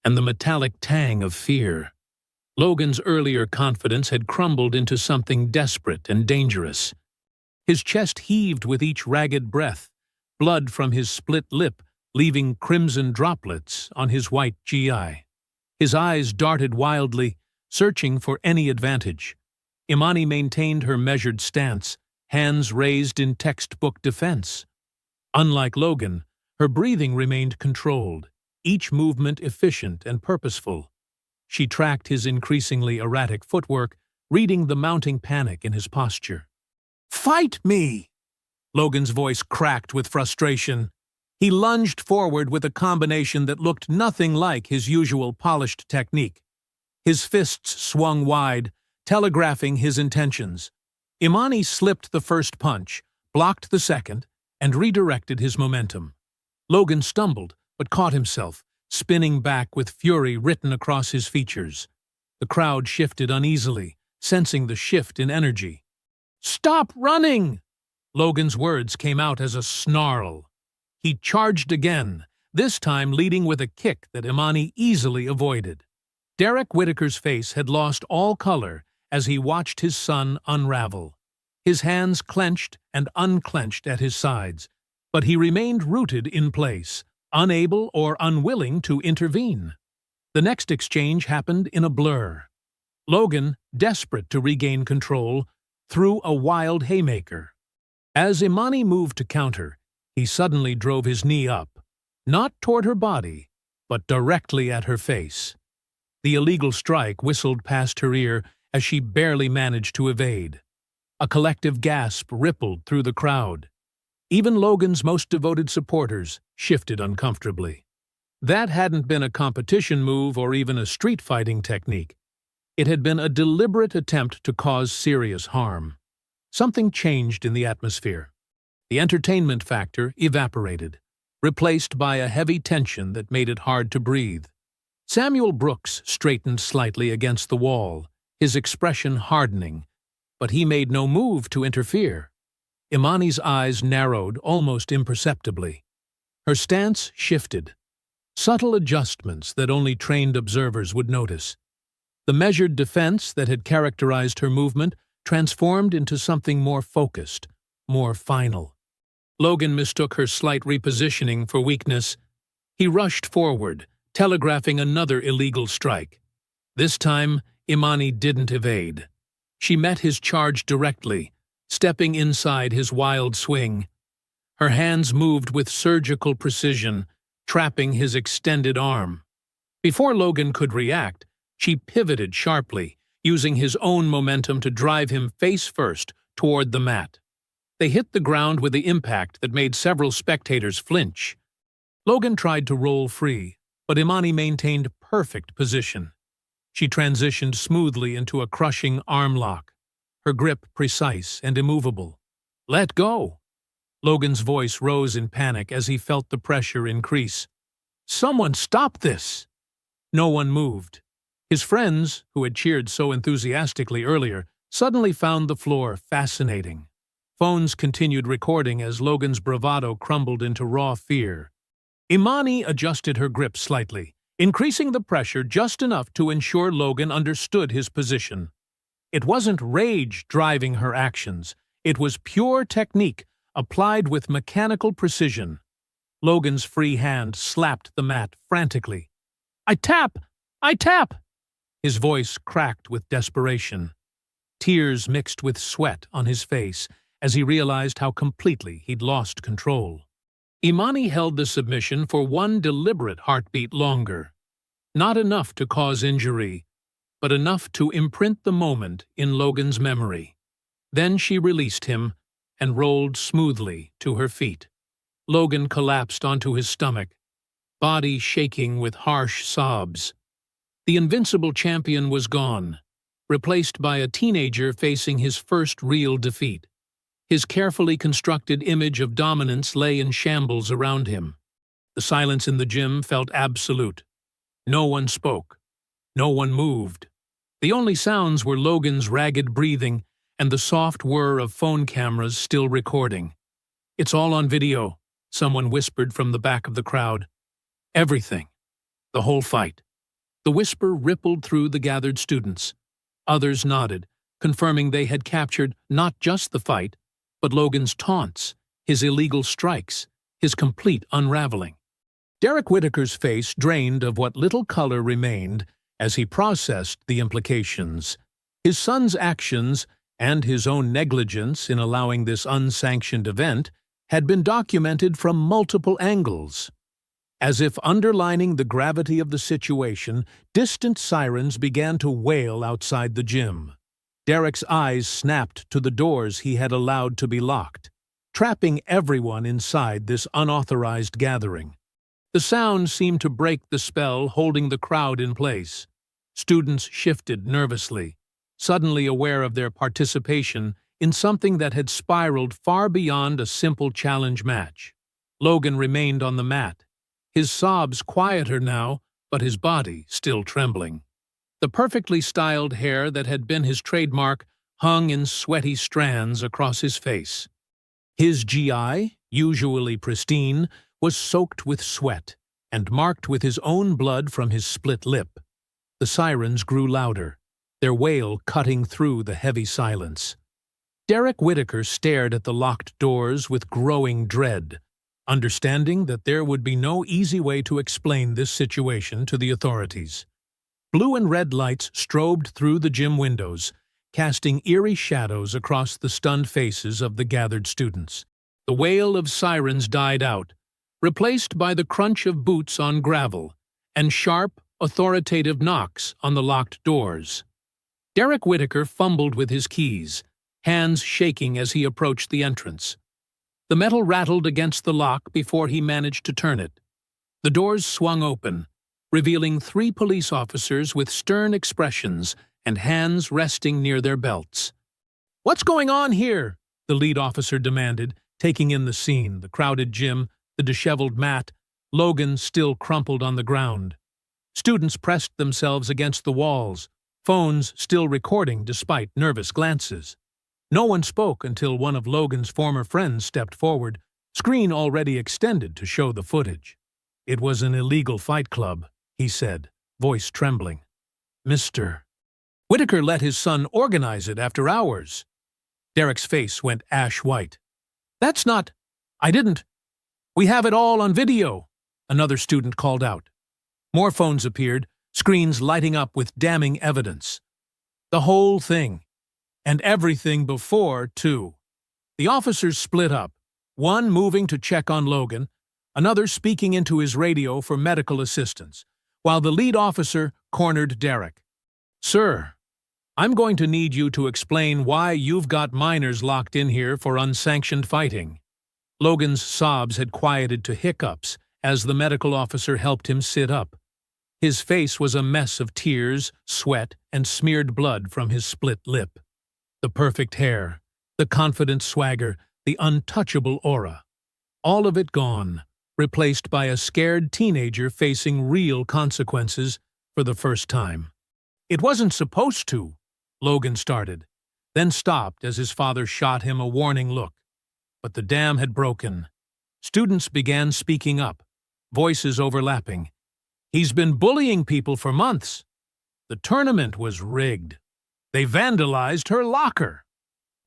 and the metallic tang of fear. Logan's earlier confidence had crumbled into something desperate and dangerous. His chest heaved with each ragged breath, blood from his split lip leaving crimson droplets on his white GI. His eyes darted wildly, searching for any advantage. Imani maintained her measured stance, hands raised in textbook defense. Unlike Logan, her breathing remained controlled, each movement efficient and purposeful. She tracked his increasingly erratic footwork, reading the mounting panic in his posture. "Fight me!" Logan's voice cracked with frustration. He lunged forward with a combination that looked nothing like his usual polished technique. His fists swung wide, telegraphing his intentions. Imani slipped the first punch, blocked the second, and redirected his momentum. Logan stumbled, but caught himself, spinning back with fury written across his features. The crowd shifted uneasily, sensing the shift in energy. "Stop running!" Logan's words came out as a snarl. He charged again, this time leading with a kick that Imani easily avoided. Derek Whitaker's face had lost all color as he watched his son unravel. His hands clenched and unclenched at his sides, but he remained rooted in place, unable or unwilling to intervene. The next exchange happened in a blur. Logan, desperate to regain control, threw a wild haymaker. As Imani moved to counter, he suddenly drove his knee up, not toward her body, but directly at her face. The illegal strike whistled past her ear as she barely managed to evade. A collective gasp rippled through the crowd. Even Logan's most devoted supporters shifted uncomfortably. That hadn't been a competition move or even a street fighting technique. It had been a deliberate attempt to cause serious harm. Something changed in the atmosphere. The entertainment factor evaporated, replaced by a heavy tension that made it hard to breathe. Samuel Brooks straightened slightly against the wall, his expression hardening, but he made no move to interfere. Imani's eyes narrowed almost imperceptibly. Her stance shifted, subtle adjustments that only trained observers would notice. The measured defense that had characterized her movement transformed into something more focused, more final. Logan mistook her slight repositioning for weakness. He rushed forward, telegraphing another illegal strike. This time, Imani didn't evade. She met his charge directly, stepping inside his wild swing. Her hands moved with surgical precision, trapping his extended arm. Before Logan could react, she pivoted sharply, using his own momentum to drive him face first toward the mat. They hit the ground with the impact that made several spectators flinch. Logan tried to roll free, but Imani maintained perfect position. She transitioned smoothly into a crushing arm lock, her grip precise and immovable. "Let go!" Logan's voice rose in panic as he felt the pressure increase. "Someone stop this!" No one moved. His friends, who had cheered so enthusiastically earlier, suddenly found the floor fascinating. Phones continued recording as Logan's bravado crumbled into raw fear. Imani adjusted her grip slightly, increasing the pressure just enough to ensure Logan understood his position. It wasn't rage driving her actions. It was pure technique, applied with mechanical precision. Logan's free hand slapped the mat frantically. "I tap! I tap!" His voice cracked with desperation. Tears mixed with sweat on his face as he realized how completely he'd lost control. Imani held the submission for one deliberate heartbeat longer. Not enough to cause injury, but enough to imprint the moment in Logan's memory. Then she released him and rolled smoothly to her feet. Logan collapsed onto his stomach, body shaking with harsh sobs. The invincible champion was gone, replaced by a teenager facing his first real defeat. His carefully constructed image of dominance lay in shambles around him. The silence in the gym felt absolute. No one spoke. No one moved. The only sounds were Logan's ragged breathing and the soft whir of phone cameras still recording. "It's all on video," someone whispered from the back of the crowd. "Everything. The whole fight." The whisper rippled through the gathered students. Others nodded, confirming they had captured not just the fight, but Logan's taunts, his illegal strikes, his complete unraveling. Derek Whitaker's face drained of what little color remained as he processed the implications. His son's actions, and his own negligence in allowing this unsanctioned event, had been documented from multiple angles. As if underlining the gravity of the situation, distant sirens began to wail outside the gym. Derek's eyes snapped to the doors he had allowed to be locked, trapping everyone inside this unauthorized gathering. The sound seemed to break the spell holding the crowd in place. Students shifted nervously, suddenly aware of their participation in something that had spiraled far beyond a simple challenge match. Logan remained on the mat, his sobs quieter now, but his body still trembling. The perfectly styled hair that had been his trademark hung in sweaty strands across his face. His GI, usually pristine, was soaked with sweat and marked with his own blood from his split lip. The sirens grew louder, their wail cutting through the heavy silence. Derek Whitaker stared at the locked doors with growing dread, understanding that there would be no easy way to explain this situation to the authorities. Blue and red lights strobed through the gym windows, casting eerie shadows across the stunned faces of the gathered students. The wail of sirens died out, replaced by the crunch of boots on gravel and sharp, authoritative knocks on the locked doors. Derek Whitaker fumbled with his keys, hands shaking as he approached the entrance. The metal rattled against the lock before he managed to turn it. The doors swung open, revealing 3 police officers with stern expressions and hands resting near their belts. "What's going on here?" the lead officer demanded, taking in the scene, the crowded gym, the disheveled mat, Logan still crumpled on the ground. Students pressed themselves against the walls, phones still recording despite nervous glances. No one spoke until one of Logan's former friends stepped forward, screen already extended to show the footage. "It was an illegal fight club," he said, voice trembling. "Mr. Whitaker let his son organize it after hours." Derek's face went ash white. "That's not... I didn't... We have it all on video," another student called out. More phones appeared, screens lighting up with damning evidence. The whole thing. And everything before, too. The officers split up, one moving to check on Logan, another speaking into his radio for medical assistance, while the lead officer cornered Derek. "Sir, I'm going to need you to explain why you've got minors locked in here for unsanctioned fighting." Logan's sobs had quieted to hiccups as the medical officer helped him sit up. His face was a mess of tears, sweat, and smeared blood from his split lip. The perfect hair, the confident swagger, the untouchable aura. All of it gone, replaced by a scared teenager facing real consequences for the first time. "It wasn't supposed to," Logan started, then stopped as his father shot him a warning look. But the dam had broken. Students began speaking up, voices overlapping. "He's been bullying people for months. The tournament was rigged. They vandalized her locker.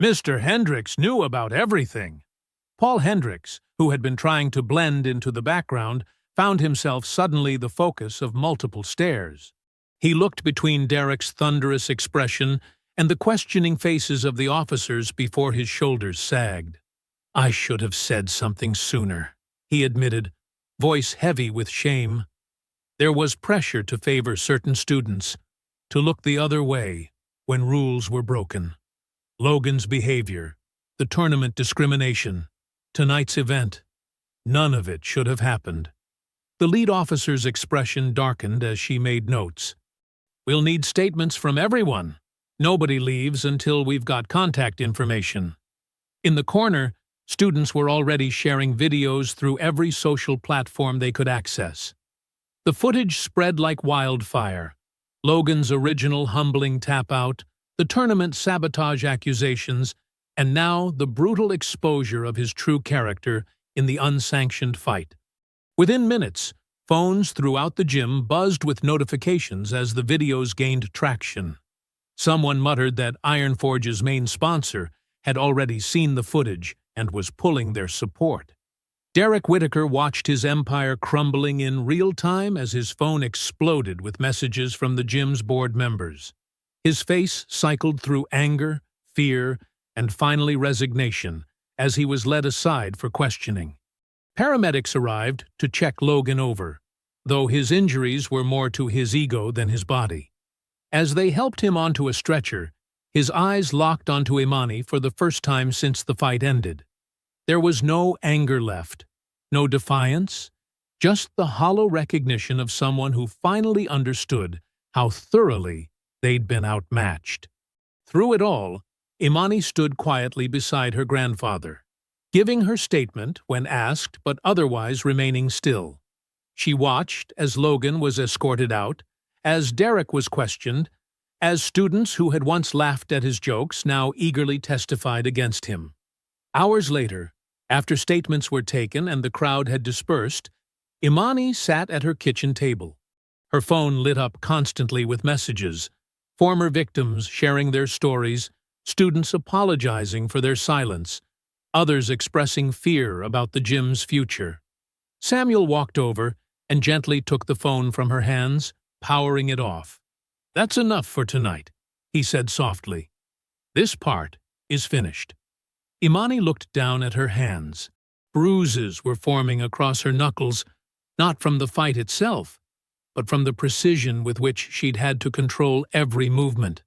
Mr. Hendricks knew about everything." Paul Hendricks, who had been trying to blend into the background, found himself suddenly the focus of multiple stares. He looked between Derek's thunderous expression and the questioning faces of the officers before his shoulders sagged. "I should have said something sooner," he admitted, voice heavy with shame. There was pressure to favor certain students, to look the other way when rules were broken. Logan's behavior, the tournament discrimination, tonight's event, none of it should have happened. The lead officer's expression darkened as she made notes. We'll need statements from everyone. Nobody leaves until we've got contact information. In the corner, students were already sharing videos through every social platform they could access. The footage spread like wildfire. Logan's original humbling tap-out, the tournament sabotage accusations, and now the brutal exposure of his true character in the unsanctioned fight. Within minutes, phones throughout the gym buzzed with notifications as the videos gained traction. Someone muttered that Ironforge's main sponsor had already seen the footage and was pulling their support. Derek Whitaker watched his empire crumbling in real time as his phone exploded with messages from the gym's board members. His face cycled through anger, fear, and finally resignation as he was led aside for questioning. Paramedics arrived to check Logan over, though his injuries were more to his ego than his body. As they helped him onto a stretcher, his eyes locked onto Imani for the first time since the fight ended. There was no anger left, no defiance, just the hollow recognition of someone who finally understood how thoroughly they'd been outmatched. Through it all, Imani stood quietly beside her grandfather, giving her statement when asked but otherwise remaining still. She watched as Logan was escorted out, as Derek was questioned, as students who had once laughed at his jokes now eagerly testified against him. Hours later, after statements were taken and the crowd had dispersed, Imani sat at her kitchen table. Her phone lit up constantly with messages, former victims sharing their stories, students apologizing for their silence, others expressing fear about the gym's future. Samuel walked over and gently took the phone from her hands, powering it off. "That's enough for tonight," he said softly. "This part is finished." Imani looked down at her hands. Bruises were forming across her knuckles, not from the fight itself, but from the precision with which she'd had to control every movement.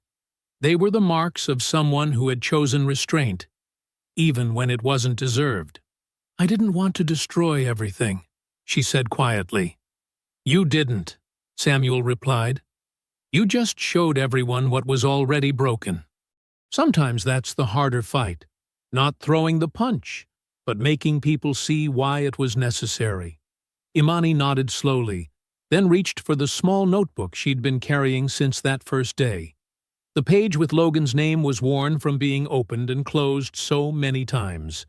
They were the marks of someone who had chosen restraint, even when it wasn't deserved. "I didn't want to destroy everything," she said quietly. "You didn't," Samuel replied. "You just showed everyone what was already broken. Sometimes that's the harder fight, not throwing the punch, but making people see why it was necessary." Imani nodded slowly, then reached for the small notebook she'd been carrying since that first day. The page with Logan's name was worn from being opened and closed so many times.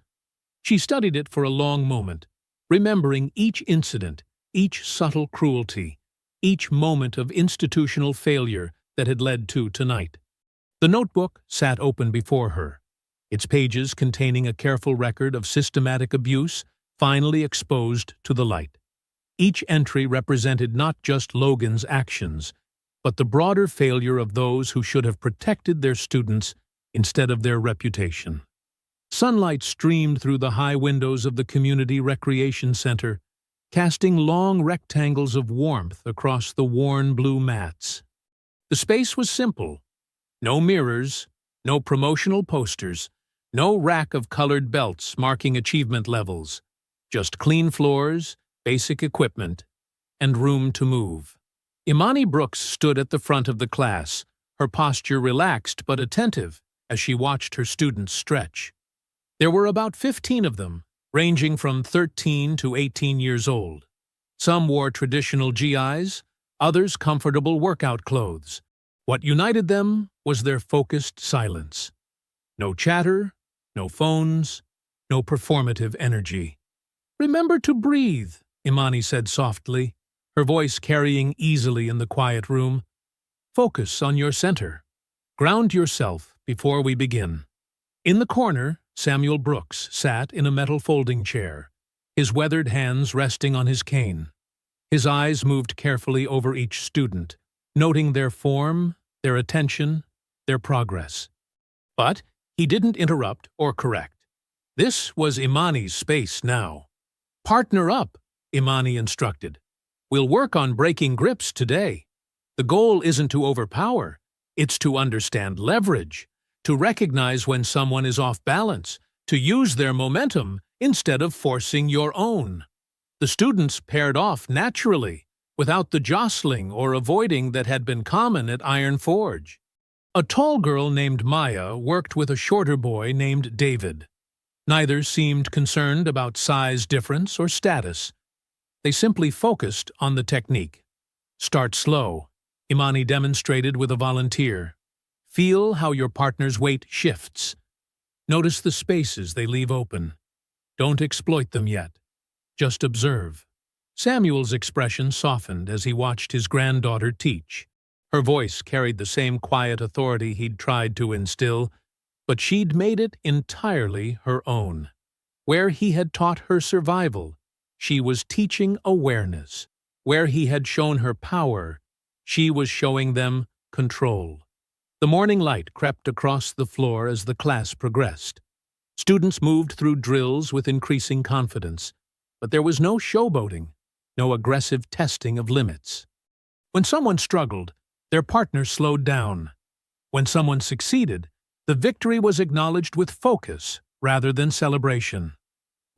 She studied it for a long moment, remembering each incident, each subtle cruelty, each moment of institutional failure that had led to tonight. The notebook sat open before her, its pages containing a careful record of systematic abuse finally exposed to the light. Each entry represented not just Logan's actions, but the broader failure of those who should have protected their students instead of their reputation. Sunlight streamed through the high windows of the community recreation center, casting long rectangles of warmth across the worn blue mats. The space was simple. No mirrors, no promotional posters, no rack of colored belts marking achievement levels, just clean floors, basic equipment, and room to move. Imani Brooks stood at the front of the class, her posture relaxed but attentive as she watched her students stretch. There were about 15 of them, ranging from 13 to 18 years old. Some wore traditional GIs, others comfortable workout clothes. What united them was their focused silence. No chatter, no phones, no performative energy. "Remember to breathe," Imani said softly, her voice carrying easily in the quiet room. "Focus on your center. Ground yourself before we begin." In the corner, Samuel Brooks sat in a metal folding chair, his weathered hands resting on his cane. His eyes moved carefully over each student, noting their form, their attention, their progress. But he didn't interrupt or correct. This was Imani's space now. Partner up, Imani instructed. We'll work on breaking grips today. The goal isn't to overpower, it's to understand leverage, to recognize when someone is off balance, to use their momentum instead of forcing your own. The students paired off naturally, without the jostling or avoiding that had been common at Iron Forge. A tall girl named Maya worked with a shorter boy named David. Neither seemed concerned about size difference or status. They simply focused on the technique. Start slow, Imani demonstrated with a volunteer. Feel how your partner's weight shifts. Notice the spaces they leave open. Don't exploit them yet. Just observe. Samuel's expression softened as he watched his granddaughter teach. Her voice carried the same quiet authority he'd tried to instill, but she'd made it entirely her own. Where he had taught her survival, she was teaching awareness. Where he had shown her power, she was showing them control. The morning light crept across the floor as the class progressed. Students moved through drills with increasing confidence, but there was no showboating, no aggressive testing of limits. When someone struggled, their partner slowed down. When someone succeeded, the victory was acknowledged with focus rather than celebration.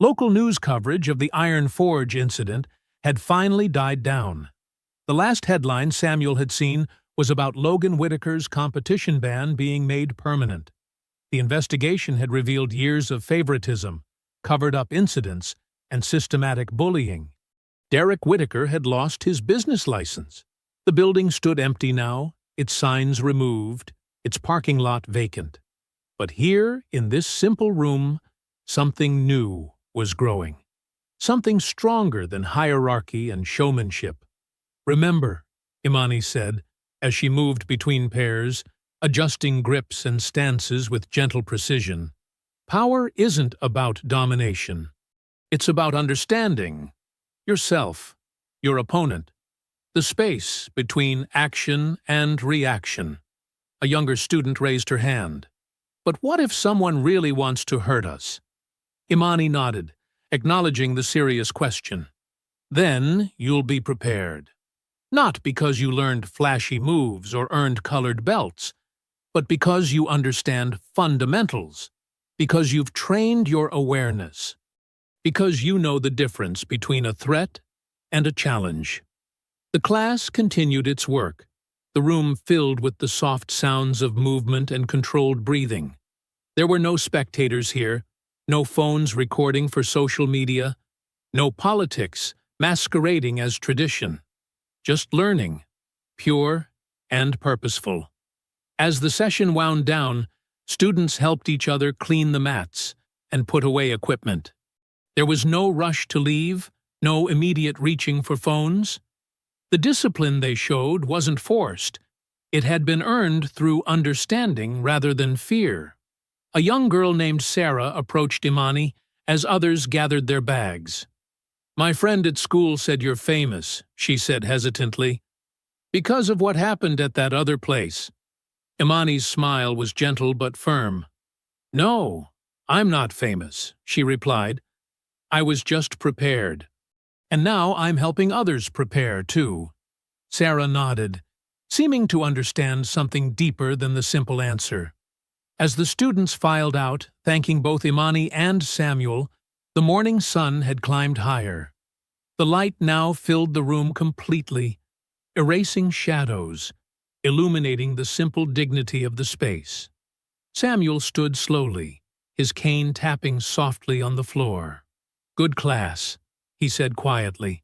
Local news coverage of the Iron Forge incident had finally died down. The last headline Samuel had seen was about Logan Whitaker's competition ban being made permanent. The investigation had revealed years of favoritism, covered-up incidents, and systematic bullying. Derek Whitaker had lost his business license. The building stood empty now, its signs removed, its parking lot vacant. But here, in this simple room, something new was growing. Something stronger than hierarchy and showmanship. Remember, Imani said, as she moved between pairs, adjusting grips and stances with gentle precision. Power isn't about domination. It's about understanding yourself, your opponent, the space between action and reaction. A younger student raised her hand. But what if someone really wants to hurt us? Imani nodded, acknowledging the serious question. Then you'll be prepared. Not because you learned flashy moves or earned colored belts, but because you understand fundamentals, because you've trained your awareness, because you know the difference between a threat and a challenge. The class continued its work, the room filled with the soft sounds of movement and controlled breathing. There were no spectators here, no phones recording for social media, no politics masquerading as tradition. Just learning, pure and purposeful. As the session wound down, students helped each other clean the mats and put away equipment. There was no rush to leave, no immediate reaching for phones. The discipline they showed wasn't forced. It had been earned through understanding rather than fear. A young girl named Sarah approached Imani as others gathered their bags. "My friend at school said you're famous," she said hesitantly. "Because of what happened at that other place." Imani's smile was gentle but firm. "No, I'm not famous," she replied. "I was just prepared. And now I'm helping others prepare, too." Sarah nodded, seeming to understand something deeper than the simple answer. As the students filed out, thanking both Imani and Samuel, the morning sun had climbed higher. The light now filled the room completely, erasing shadows, illuminating the simple dignity of the space. Samuel stood slowly, his cane tapping softly on the floor. "Good class," he said quietly.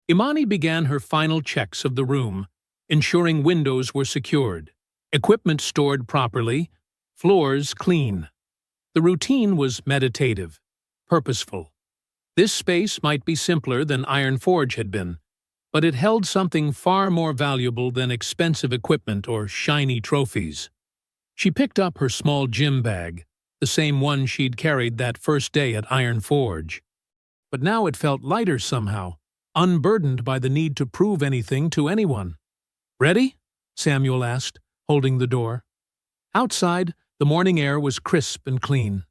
Imani began her final checks of the room, ensuring windows were secured, equipment stored properly, floors clean. The routine was meditative, purposeful. This space might be simpler than Iron Forge had been, but it held something far more valuable than expensive equipment or shiny trophies. She picked up her small gym bag, the same one she'd carried that first day at Iron Forge. But now it felt lighter somehow, unburdened by the need to prove anything to anyone. "Ready?" Samuel asked, holding the door. Outside, the morning air was crisp and clean.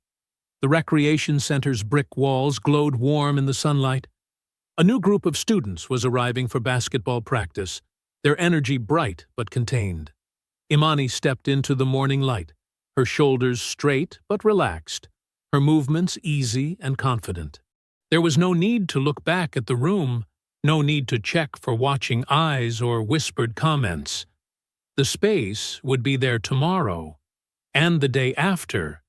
The recreation center's brick walls glowed warm in the sunlight. A new group of students was arriving for basketball practice, their energy bright but contained. Imani stepped into the morning light, her shoulders straight but relaxed, her movements easy and confident. There was no need to look back at the room, no need to check for watching eyes or whispered comments. The space would be there tomorrow, and the day after,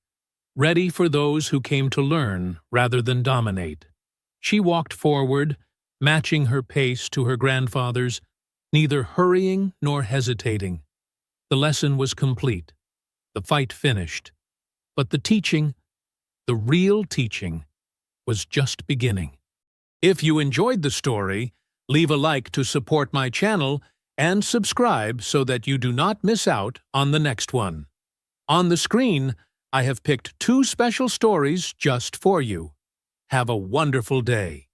ready for those who came to learn rather than dominate. She walked forward, matching her pace to her grandfather's, neither hurrying nor hesitating. The lesson was complete, the fight finished, but the teaching, the real teaching, was just beginning. If you enjoyed the story, leave a like to support my channel and subscribe so that you do not miss out on the next one. On the screen, I have picked 2 special stories just for you. Have a wonderful day.